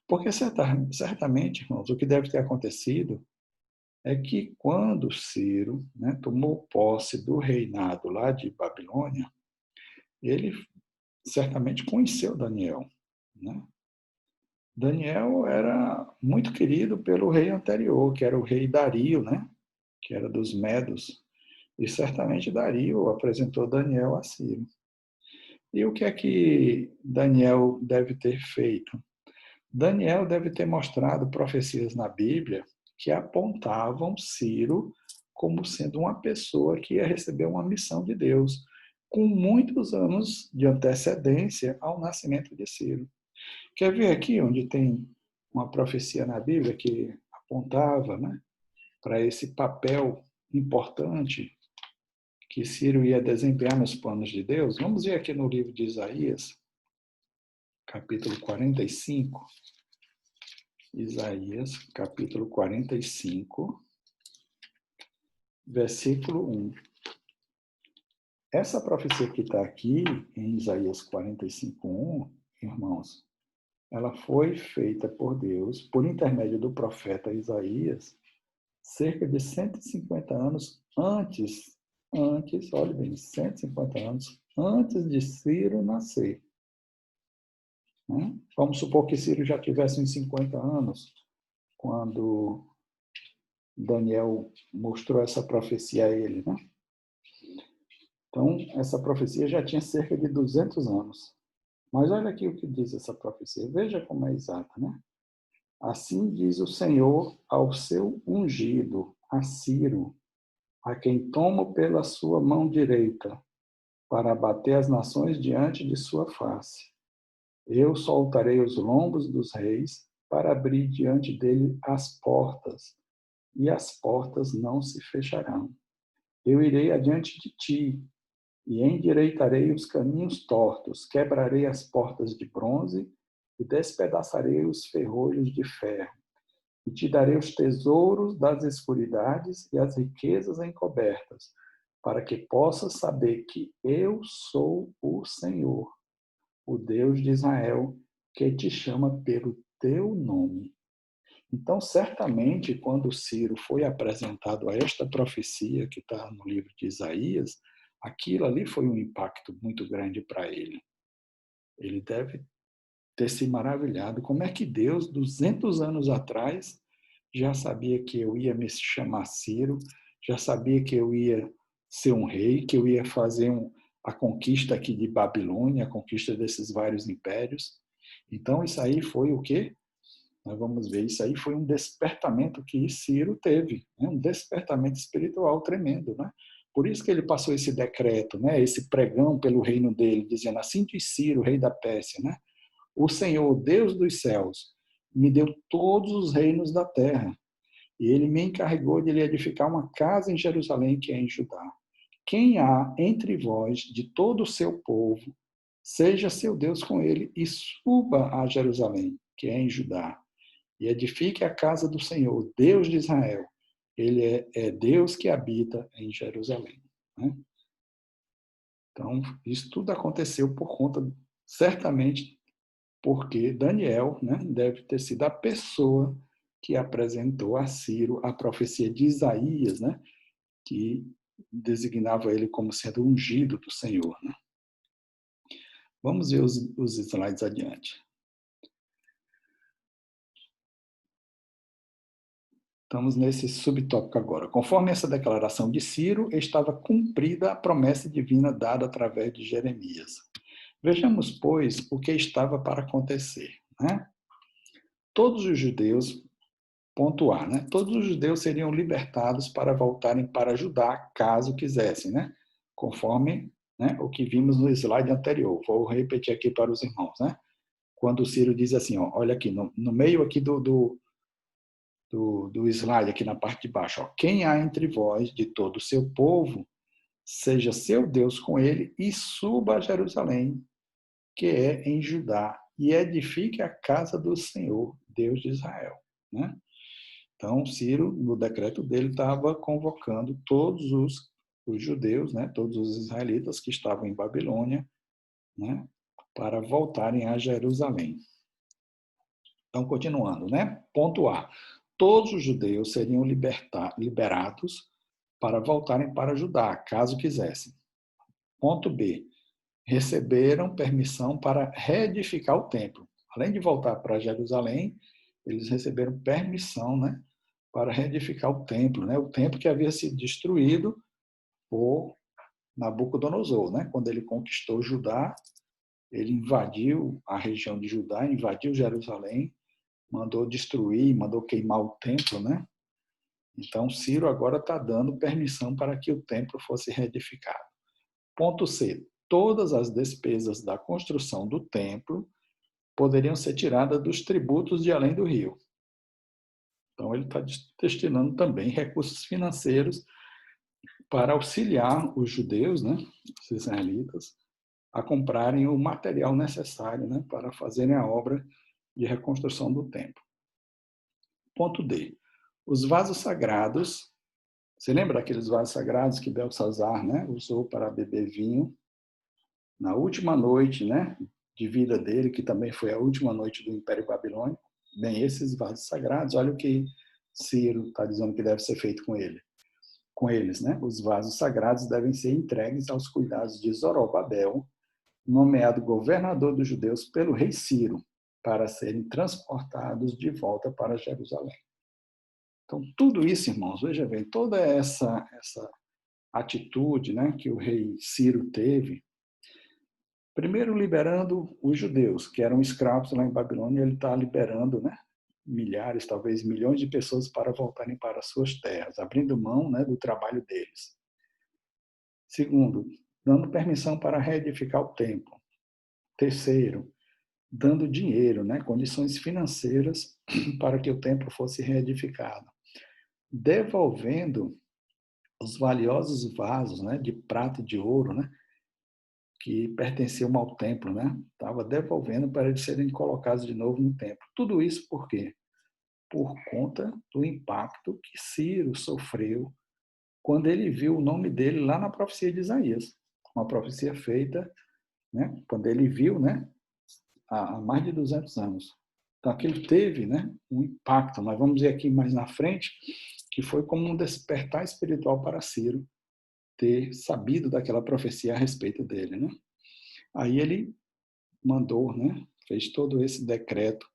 Porque certamente, irmãos, o que deve ter acontecido é que quando Ciro, né, tomou posse do reinado lá de Babilônia, ele certamente conheceu Daniel. Né? Daniel era muito querido pelo rei anterior, que era o rei Dario, né? Que era dos Medos. E certamente Dario apresentou Daniel a Ciro. E o que é que Daniel deve ter feito? Daniel deve ter mostrado profecias na Bíblia que apontavam Ciro como sendo uma pessoa que ia receber uma missão de Deus, com muitos anos de antecedência ao nascimento de Ciro. Quer ver aqui onde tem uma profecia na Bíblia que apontava, né, para esse papel importante que Ciro ia desempenhar nos planos de Deus? Vamos ver aqui no livro de Isaías, capítulo 45. Isaías, capítulo 45, versículo 1. Essa profecia que está aqui, em Isaías 45, 1, irmãos, ela foi feita por Deus, por intermédio do profeta Isaías, cerca de 150 anos olhe bem, 150 anos antes de Ciro nascer. Né? Vamos supor que Ciro já tivesse uns 50 anos, quando Daniel mostrou essa profecia a ele. Né? Então, essa profecia já tinha cerca de 200 anos. Mas olha aqui o que diz essa profecia. Veja como é exata, né? Assim diz o Senhor ao seu ungido, a Ciro, a quem tomo pela sua mão direita, para abater as nações diante de sua face. Eu soltarei os lombos dos reis, para abrir diante dele as portas, e as portas não se fecharão. Eu irei adiante de ti, e endireitarei os caminhos tortos, quebrarei as portas de bronze, e despedaçarei os ferrolhos de ferro. E te darei os tesouros das escuridades e as riquezas encobertas, para que possas saber que eu sou o Senhor, o Deus de Israel, que te chama pelo teu nome. Então, certamente, quando Ciro foi apresentado a esta profecia que está no livro de Isaías, aquilo ali foi um impacto muito grande para ele. Ele deve ter se maravilhado. Como é que Deus, 200 anos atrás, já sabia que eu ia me chamar Ciro, já sabia que eu ia ser um rei, que eu ia fazer a conquista aqui de Babilônia, a conquista desses vários impérios. Então, isso aí foi o quê? Nós vamos ver, isso aí foi um despertamento que Ciro teve, né? Um despertamento espiritual tremendo, né? Por isso que ele passou esse decreto, né? Esse pregão pelo reino dele, dizendo assim diz Ciro, rei da Pérsia, né? O Senhor, Deus dos céus, me deu todos os reinos da terra, e ele me encarregou de lhe edificar uma casa em Jerusalém, que é em Judá. Quem há entre vós de todo o seu povo, seja seu Deus com ele, e suba a Jerusalém, que é em Judá, e edifique a casa do Senhor, Deus de Israel. Ele é Deus que habita em Jerusalém. Né? Então, isso tudo aconteceu por conta, certamente, porque Daniel, né, deve ter sido a pessoa que apresentou a Ciro a profecia de Isaías, né, que designava ele como sendo ungido do Senhor. Né? Vamos ver os slides adiante. Estamos nesse subtópico agora. Conforme essa declaração de Ciro, estava cumprida a promessa divina dada através de Jeremias. Vejamos, pois, o que estava para acontecer. Né? Todos os judeus, ponto A, né? Todos os judeus seriam libertados para voltarem para Judá, caso quisessem, né? Conforme, né, o que vimos no slide anterior. Vou repetir aqui para os irmãos. Né? Quando o Ciro diz assim, ó, olha aqui, no meio aqui do slide, aqui na parte de baixo. Ó. Quem há entre vós de todo o seu povo, seja seu Deus com ele e suba a Jerusalém, que é em Judá, e edifique a casa do Senhor, Deus de Israel. Né? Então, Ciro, no decreto dele, estava convocando todos os judeus, né, todos os israelitas que estavam em Babilônia, né, para voltarem a Jerusalém. Então, continuando, né? Ponto A. Todos os judeus seriam liberados para voltarem para Judá, caso quisessem. Ponto B. Receberam permissão para reedificar o templo. Além de voltar para Jerusalém, eles receberam permissão, né, para reedificar o templo, né? O templo que havia sido destruído por Nabucodonosor, né? Quando ele conquistou Judá, ele invadiu a região de Judá, invadiu Jerusalém, mandou destruir, mandou queimar o templo, né? Então, Ciro agora está dando permissão para que o templo fosse reedificado. Ponto C. Todas as despesas da construção do templo poderiam ser tiradas dos tributos de além do rio. Então, ele está destinando também recursos financeiros para auxiliar os judeus, né, os israelitas, a comprarem o material necessário, né, para fazerem a obra de reconstrução do templo. Ponto D. Os vasos sagrados. Você lembra daqueles vasos sagrados que Belsazar, né, usou para beber vinho na última noite, né, de vida dele, que também foi a última noite do Império Babilônico? Bem, esses vasos sagrados, olha o que Ciro está dizendo que deve ser feito com eles, né? Os vasos sagrados devem ser entregues aos cuidados de Zorobabel, nomeado governador dos judeus pelo rei Ciro, para serem transportados de volta para Jerusalém. Então, tudo isso, irmãos, veja bem, toda essa atitude, né, que o rei Ciro teve, primeiro liberando os judeus, que eram escravos lá em Babilônia, ele está liberando, né, milhares, talvez milhões de pessoas para voltarem para suas terras, abrindo mão, né, do trabalho deles. Segundo, dando permissão para reedificar o templo. Terceiro, dando dinheiro, né, condições financeiras para que o templo fosse reedificado. Devolvendo os valiosos vasos, né, de prata e de ouro, né, que pertenciam ao templo, né, estava devolvendo para eles serem colocados de novo no templo. Tudo isso por quê? Por conta do impacto que Ciro sofreu quando ele viu o nome dele lá na profecia de Isaías, uma profecia feita, né, quando ele viu, né, há mais de 200 anos. Então, aquilo teve, né, um impacto. Nós vamos ver aqui mais na frente que foi como um despertar espiritual para Ciro ter sabido daquela profecia a respeito dele, né? Aí ele mandou, né, fez todo esse decreto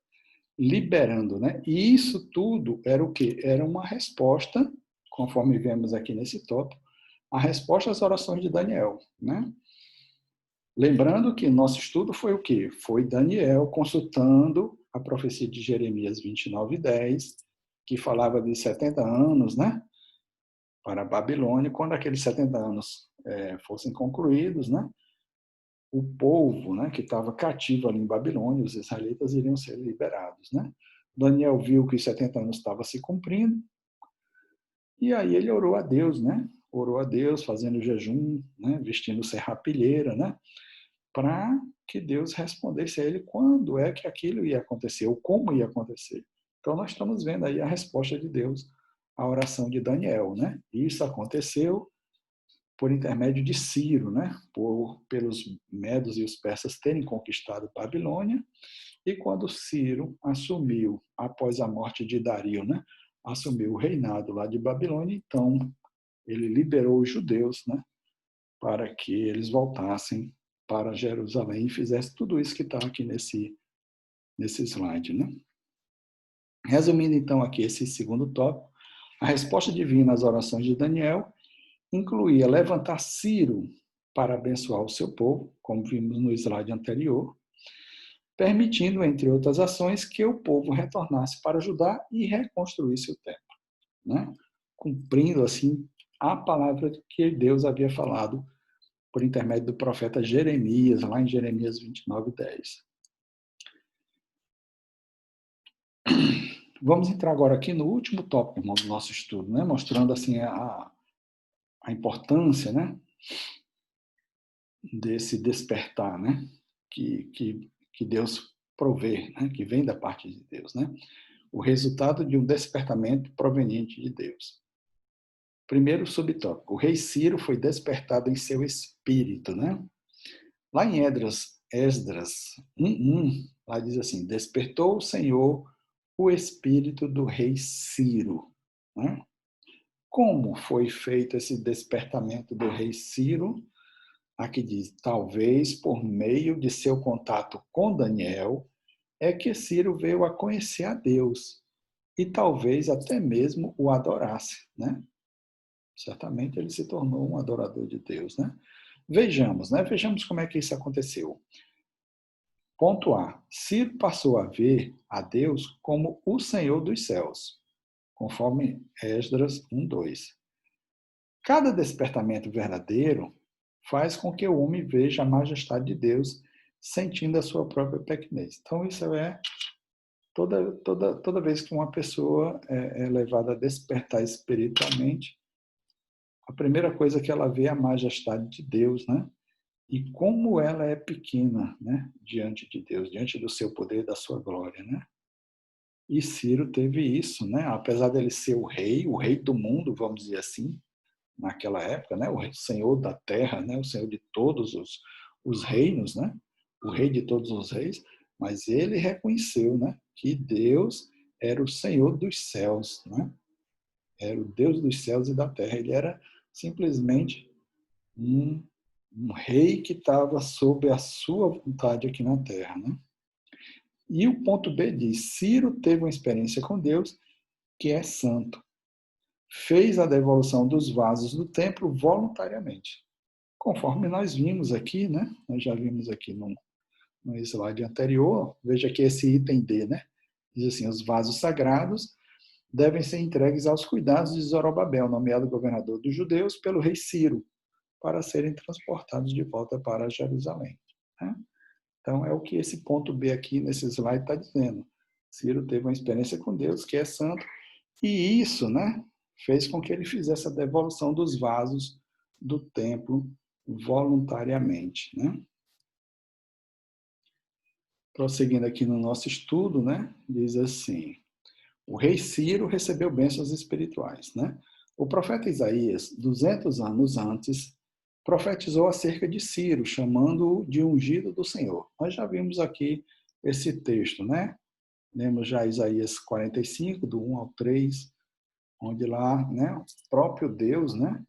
liberando, né? E isso tudo era o quê? Era uma resposta, conforme vemos aqui nesse tópico, a resposta às orações de Daniel, né? Lembrando que nosso estudo foi o quê? Foi Daniel consultando a profecia de Jeremias 29:10, que falava de 70 anos, né? Para a Babilônia, quando aqueles 70 anos fossem concluídos, né? O povo, né, que estava cativo ali em Babilônia, os israelitas iriam ser liberados, né? Daniel viu que os 70 anos estavam se cumprindo, e aí ele orou a Deus, né? Orou a Deus, fazendo jejum, né? Vestindo serrapilheira, né? Para que Deus respondesse a ele quando é que aquilo ia acontecer, ou como ia acontecer. Então, nós estamos vendo aí a resposta de Deus à oração de Daniel, né? Isso aconteceu por intermédio de Ciro, né? Pelos medos e os persas terem conquistado Babilônia, e quando Ciro assumiu, após a morte de Dario, né? Assumiu o reinado lá de Babilônia, então ele liberou os judeus, né? Para que eles voltassem para Jerusalém e fizessem tudo isso que está aqui nesse slide, né? Resumindo então aqui esse segundo tópico, a resposta divina às orações de Daniel incluía levantar Ciro para abençoar o seu povo, como vimos no slide anterior, permitindo, entre outras ações, que o povo retornasse para Judá e reconstruísse o templo, né? Cumprindo, assim, a palavra que Deus havia falado por intermédio do profeta Jeremias, lá em Jeremias 29:10. Vamos entrar agora aqui no último tópico, irmão, do nosso estudo, né? Mostrando assim a importância, né, desse despertar, né, que Deus provê, né, que vem da parte de Deus, né? O resultado de um despertamento proveniente de Deus. Primeiro subtópico, o rei Ciro foi despertado em seu espírito, né? Lá em Esdras 1:1, lá diz assim: despertou o Senhor o espírito do rei Ciro, né? Como foi feito esse despertamento do rei Ciro? Aqui diz: talvez por meio de seu contato com Daniel, é que Ciro veio a conhecer a Deus e talvez até mesmo o adorasse, né? Certamente ele se tornou um adorador de Deus, né? Vejamos, né? Vejamos como é que isso aconteceu. Ponto A. Ciro passou a ver a Deus como o Senhor dos céus, conforme Esdras 1:2. Cada despertamento verdadeiro faz com que o homem veja a majestade de Deus, sentindo a sua própria pequenez. Então, isso é toda vez que uma pessoa é levada a despertar espiritualmente, a primeira coisa que ela vê é a majestade de Deus, né? E como ela é pequena, né? Diante de Deus, diante do seu poder, da sua glória, né? E Ciro teve isso, né? Apesar dele ser o rei do mundo, vamos dizer assim, naquela época, né? O senhor da terra, né? O senhor de todos os reinos, né? O rei de todos os reis, mas ele reconheceu, né? Que Deus era o Senhor dos céus, né? Era o Deus dos céus e da terra. Ele era simplesmente um, um rei que estava sob a sua vontade aqui na terra, né? E o ponto B diz: Ciro teve uma experiência com Deus que é santo. Fez a devolução dos vasos do templo voluntariamente. Conforme nós vimos aqui, né? Nós já vimos aqui no slide anterior, veja que esse item D, né? Diz assim: os vasos sagrados devem ser entregues aos cuidados de Zorobabel, nomeado governador dos judeus pelo rei Ciro, para serem transportados de volta para Jerusalém. Né? Então, é o que esse ponto B aqui nesse slide está dizendo. Ciro teve uma experiência com Deus, que é santo, e isso, né, fez com que ele fizesse a devolução dos vasos do templo voluntariamente, né? Prosseguindo aqui no nosso estudo, né, diz assim: o rei Ciro recebeu bênçãos espirituais, né? O profeta Isaías, 200 anos antes, profetizou acerca de Ciro, chamando-o de ungido do Senhor. Nós já vimos aqui esse texto, né? Lemos já Isaías 45, do 1 ao 3, onde lá, né, o próprio Deus, né,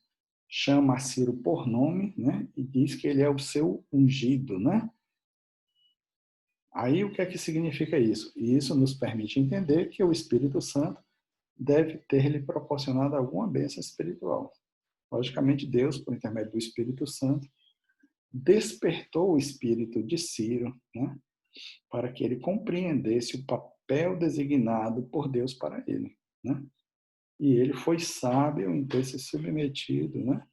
chama Ciro por nome, né, e diz que ele é o seu ungido, né? Aí o que é que significa isso? Isso nos permite entender que o Espírito Santo deve ter lhe proporcionado alguma bênção espiritual. Logicamente, Deus, por intermédio do Espírito Santo, despertou o espírito de Ciro, né, para que ele compreendesse o papel designado por Deus para ele, né? E ele foi sábio em ter se submetido, né,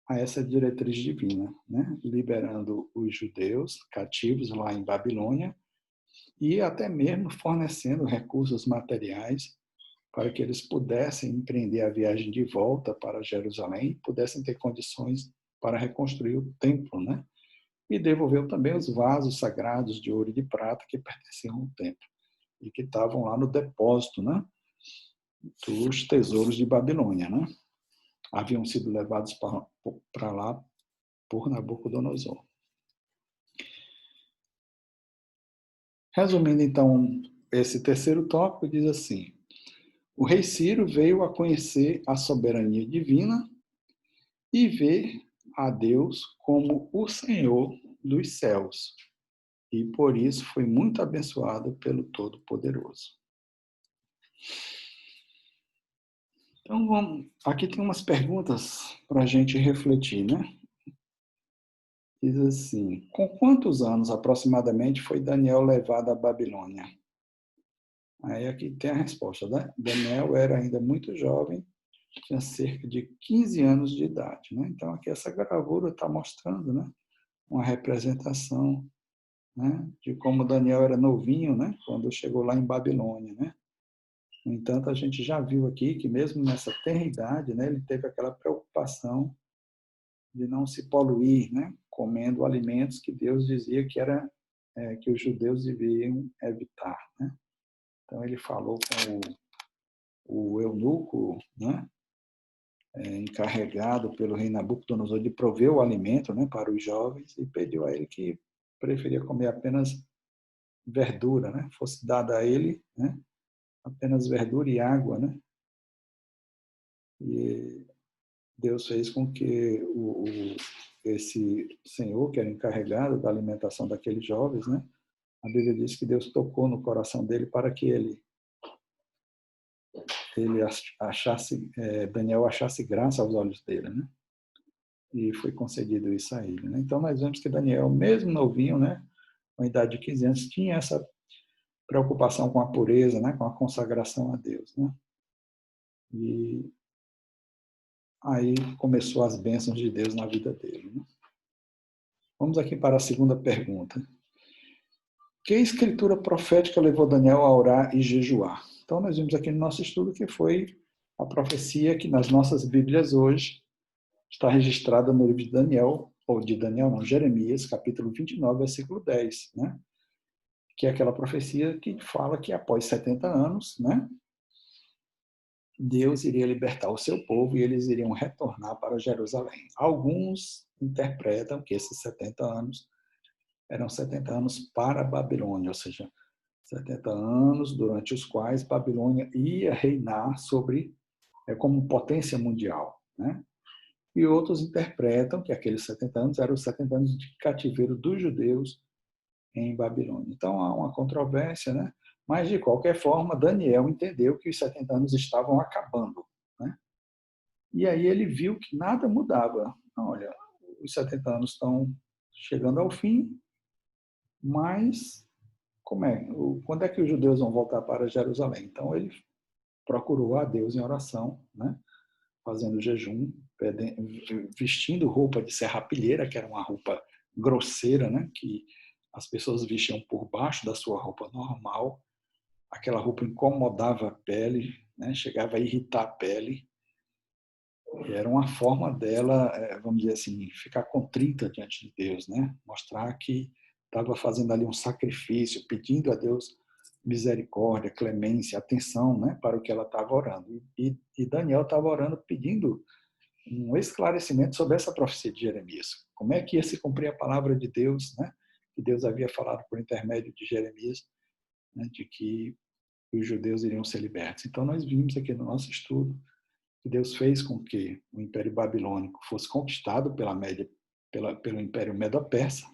a essa diretriz divina, né, liberando os judeus cativos lá em Babilônia e até mesmo fornecendo recursos materiais para que eles pudessem empreender a viagem de volta para Jerusalém e pudessem ter condições para reconstruir o templo, né? E devolveu também os vasos sagrados de ouro e de prata que pertenciam ao templo e que estavam lá no depósito, né, dos tesouros de Babilônia, né? Haviam sido levados para lá por Nabucodonosor. Resumindo, então, esse terceiro tópico, diz assim: o rei Ciro veio a conhecer a soberania divina e ver a Deus como o Senhor dos céus, e por isso foi muito abençoado pelo Todo-Poderoso. Então, aqui tem umas perguntas para a gente refletir, né? Diz assim: com quantos anos aproximadamente foi Daniel levado à Babilônia? Aí aqui tem a resposta, né? Daniel era ainda muito jovem, tinha cerca de 15 anos de idade, né? Então aqui essa gravura está mostrando, né, uma representação, né, de como Daniel era novinho, né, quando chegou lá em Babilônia, né? No entanto, a gente já viu aqui que mesmo nessa tenra idade, né, ele teve aquela preocupação de não se poluir, né, comendo alimentos que Deus dizia que era que os judeus deviam evitar, né? Então ele falou com o eunuco, né, encarregado pelo rei Nabucodonosor de prover o alimento, né, para os jovens e pediu a ele que preferia comer apenas verdura, né, fosse dada a ele, né, apenas verdura e água, né? E Deus fez com que esse senhor, que era encarregado da alimentação daqueles jovens, né, a Bíblia diz que Deus tocou no coração dele para que ele achasse, Daniel achasse graça aos olhos dele, né? E foi concedido isso a ele, né? Então nós vemos que Daniel, mesmo novinho, né, com a idade de 15 anos, tinha essa preocupação com a pureza, né, com a consagração a Deus, né? E aí começou as bênçãos de Deus na vida dele, né? Vamos aqui para a segunda pergunta. Que escritura profética levou Daniel a orar e jejuar? Então nós vimos aqui no nosso estudo que foi a profecia que nas nossas Bíblias hoje está registrada no livro de Daniel, ou de Daniel não, Jeremias, capítulo 29, versículo 10, né? Que é aquela profecia que fala que após 70 anos, né, Deus iria libertar o seu povo e eles iriam retornar para Jerusalém. Alguns interpretam que esses 70 anos eram 70 anos para a Babilônia, ou seja, 70 anos durante os quais Babilônia ia reinar sobre, como potência mundial, né? E outros interpretam que aqueles 70 anos eram os 70 anos de cativeiro dos judeus em Babilônia. Então há uma controvérsia, né? Mas de qualquer forma, Daniel entendeu que os 70 anos estavam acabando, né? E aí ele viu que nada mudava. Então, olha, os 70 anos estão chegando ao fim, mas como é? Quando é que os judeus vão voltar para Jerusalém? Então ele procurou a Deus em oração, né? Fazendo jejum, vestindo roupa de serrapilheira, que era uma roupa grosseira, né? Que as pessoas vestiam por baixo da sua roupa normal. Aquela roupa incomodava a pele, né? Chegava a irritar a pele. E era uma forma dela, vamos dizer assim, ficar contrita diante de Deus, né? Mostrar que estava fazendo ali um sacrifício, pedindo a Deus misericórdia, clemência, atenção, né, para o que ela estava orando. E Daniel estava orando pedindo um esclarecimento sobre essa profecia de Jeremias. Como é que ia se cumprir a palavra de Deus, né, que Deus havia falado por intermédio de Jeremias, né, de que os judeus iriam ser libertos. Então, nós vimos aqui no nosso estudo que Deus fez com que o Império Babilônico fosse conquistado pelo Império Medo-Persa.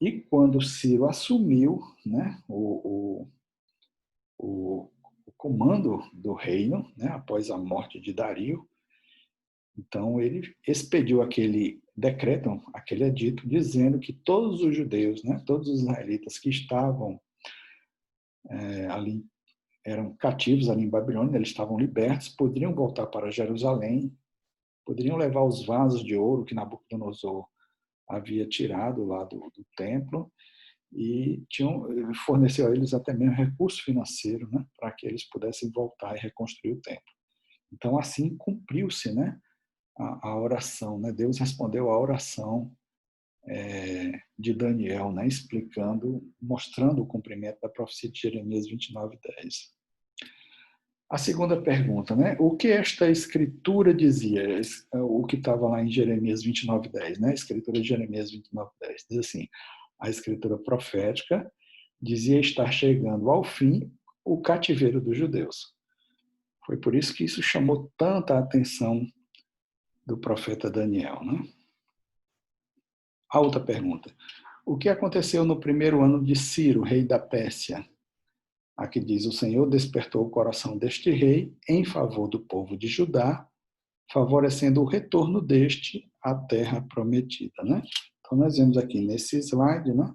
E quando Ciro assumiu, né, o comando do reino, né, após a morte de Dario, então ele expediu aquele decreto, aquele edito, dizendo que todos os judeus, né, todos os israelitas que estavam ali, eram cativos ali em Babilônia, eles estavam libertos, poderiam voltar para Jerusalém, poderiam levar os vasos de ouro que Nabucodonosor havia tirado lá do templo, e ele forneceu a eles até mesmo recurso financeiro, né, para que eles pudessem voltar e reconstruir o templo. Então, assim cumpriu-se, né, a oração, né? Deus respondeu a oração de Daniel, né, explicando, mostrando o cumprimento da profecia de Jeremias 29:10. A segunda pergunta, né? O que esta escritura dizia? O que estava lá em Jeremias 29:10, né? A escritura de Jeremias 29:10 diz assim: a escritura profética dizia estar chegando ao fim o cativeiro dos judeus. Foi por isso que isso chamou tanta atenção do profeta Daniel, né? A outra pergunta: o que aconteceu no primeiro ano de Ciro, rei da Pérsia? Aqui diz: o Senhor despertou o coração deste rei em favor do povo de Judá, favorecendo o retorno deste à terra prometida, né? Então nós vemos aqui nesse slide, né,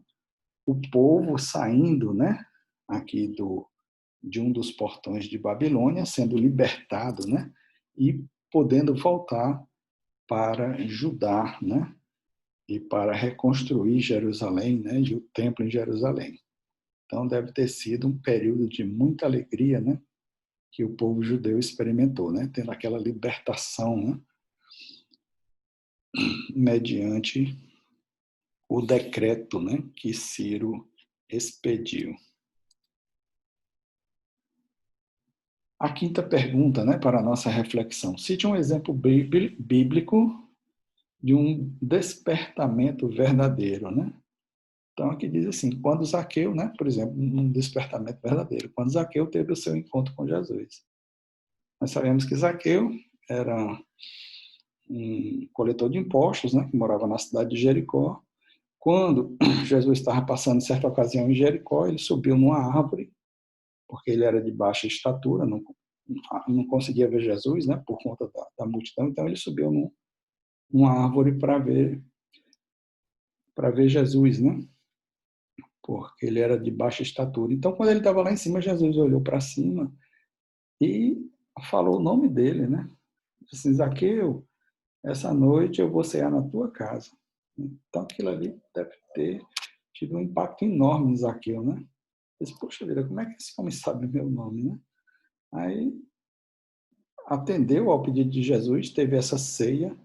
o povo saindo, né, aqui de um dos portões de Babilônia, sendo libertado, né, e podendo voltar para Judá, né, e para reconstruir Jerusalém, né, e o templo em Jerusalém. Então deve ter sido um período de muita alegria, né, que o povo judeu experimentou, né, tendo aquela libertação, né, mediante o decreto, né, que Ciro expediu. A quinta pergunta, né, para a nossa reflexão: cite um exemplo bíblico de um despertamento verdadeiro, né? Então aqui diz assim: quando Zaqueu, né, por exemplo, um despertamento verdadeiro, quando Zaqueu teve o seu encontro com Jesus. Nós sabemos que Zaqueu era um coletor de impostos, né, que morava na cidade de Jericó. Quando Jesus estava passando em certa ocasião em Jericó, ele subiu numa árvore, porque ele era de baixa estatura, não conseguia ver Jesus, né, por conta da multidão, então ele subiu numa árvore para ver Jesus, né, porque ele era de baixa estatura. Então, quando ele estava lá em cima, Jesus olhou para cima e falou o nome dele, né, disse assim: Zaqueu, essa noite eu vou cear na tua casa. Então, aquilo ali deve ter tido um impacto enorme em Zaqueu, né? Eu disse: poxa vida, como é que esse homem sabe meu nome, né? Aí atendeu ao pedido de Jesus, teve essa ceia.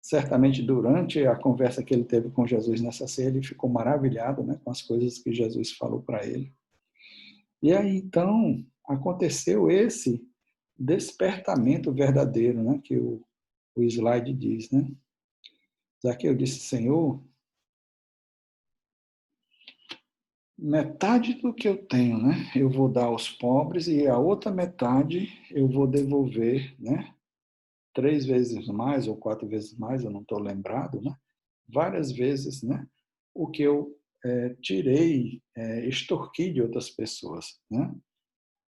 Certamente durante a conversa que ele teve com Jesus nessa ceia, ele ficou maravilhado, né, com as coisas que Jesus falou para ele. E aí então aconteceu esse despertamento verdadeiro, né, que o slide diz, né? Zaqueu disse: Senhor, metade do que eu tenho, né, eu vou dar aos pobres, e a outra metade eu vou devolver, né, 3 vezes mais ou 4 vezes mais, eu não estou lembrado, né, várias vezes, né, o que eu tirei, extorqui de outras pessoas, né.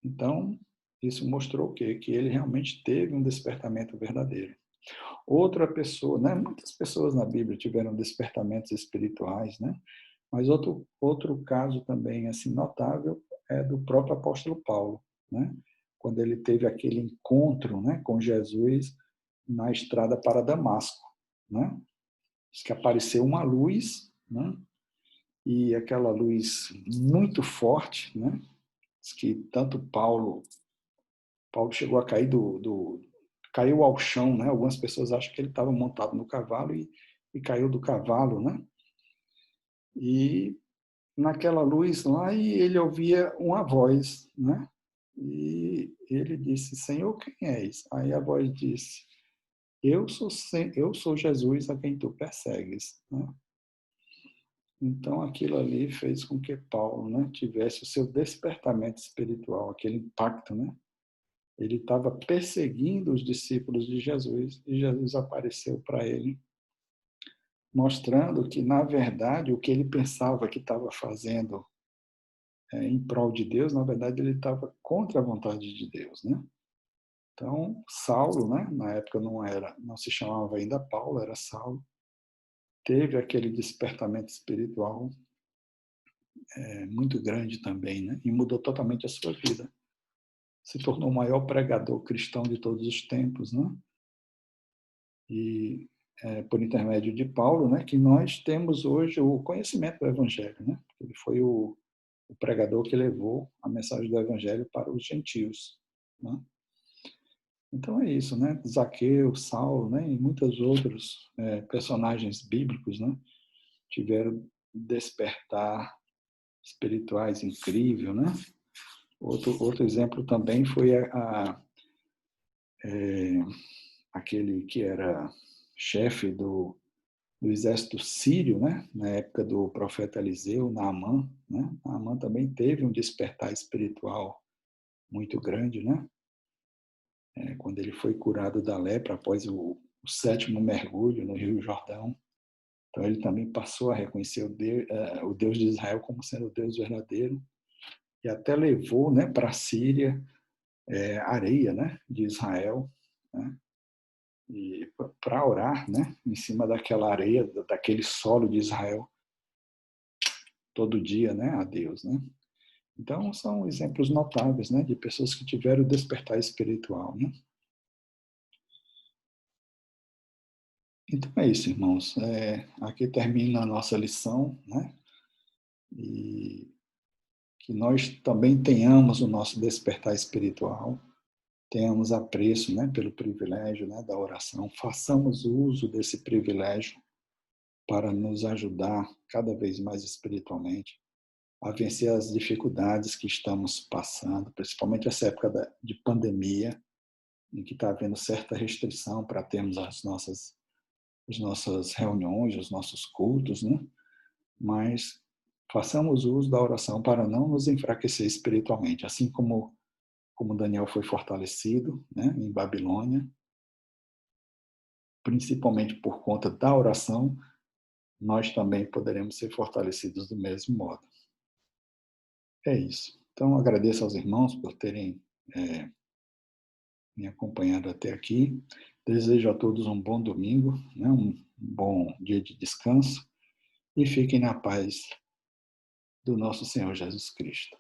Então, isso mostrou o quê? Que ele realmente teve um despertamento verdadeiro. Outra pessoa, né, muitas pessoas na Bíblia tiveram despertamentos espirituais, né, mas outro caso também assim notável é do próprio apóstolo Paulo, né? Quando ele teve aquele encontro, né, com Jesus na estrada para Damasco, né? Diz que apareceu uma luz, né? E aquela luz muito forte, né? Diz que tanto Paulo chegou a cair caiu ao chão, né? Algumas pessoas acham que ele estava montado no cavalo e caiu do cavalo, né? E naquela luz lá e ele ouvia uma voz, né? E ele disse: Senhor, quem és? Aí a voz disse: eu sou Jesus a quem tu persegues, né? Então aquilo ali fez com que Paulo, né, tivesse o seu despertamento espiritual, aquele impacto, né? Ele estava perseguindo os discípulos de Jesus e Jesus apareceu para ele, mostrando que, na verdade, o que ele pensava que estava fazendo em prol de Deus, na verdade, ele estava contra a vontade de Deus, né? Então, Saulo, né, na época não se chamava ainda Paulo, era Saulo, teve aquele despertamento espiritual muito grande também, né? E mudou totalmente a sua vida. Se tornou o maior pregador cristão de todos os tempos, né? E por intermédio de Paulo, né, que nós temos hoje o conhecimento do Evangelho, né? Ele foi o pregador que levou a mensagem do Evangelho para os gentios, né? Então é isso, né? Zaqueu, Saulo, né, e muitos outros personagens bíblicos, né, tiveram despertar espirituais incrível, né? Outro exemplo também foi aquele que era chefe do exército sírio, né? Na época do profeta Eliseu, Naamã, né? Naamã também teve um despertar espiritual muito grande, né? Quando ele foi curado da lepra após o sétimo mergulho no Rio Jordão. Então ele também passou a reconhecer o Deus de Israel como sendo o Deus verdadeiro e até levou, né, para a Síria areia, né, de Israel, né? E para orar, né, em cima daquela areia, daquele solo de Israel, todo dia, né, a Deus, né? Então são exemplos notáveis, né, de pessoas que tiveram o despertar espiritual, né? Então é isso, irmãos. Aqui termina a nossa lição, né? E que nós também tenhamos o nosso despertar espiritual, tenhamos apreço, né, pelo privilégio, né, da oração, façamos uso desse privilégio para nos ajudar cada vez mais espiritualmente a vencer as dificuldades que estamos passando, principalmente essa época de pandemia, em que está havendo certa restrição para termos as nossas reuniões, os nossos cultos, né? Mas façamos uso da oração para não nos enfraquecer espiritualmente, assim como Daniel foi fortalecido, né, em Babilônia, principalmente por conta da oração, nós também poderemos ser fortalecidos do mesmo modo. É isso. Então, agradeço aos irmãos por terem me acompanhado até aqui. Desejo a todos um bom domingo, né, um bom dia de descanso e fiquem na paz do nosso Senhor Jesus Cristo.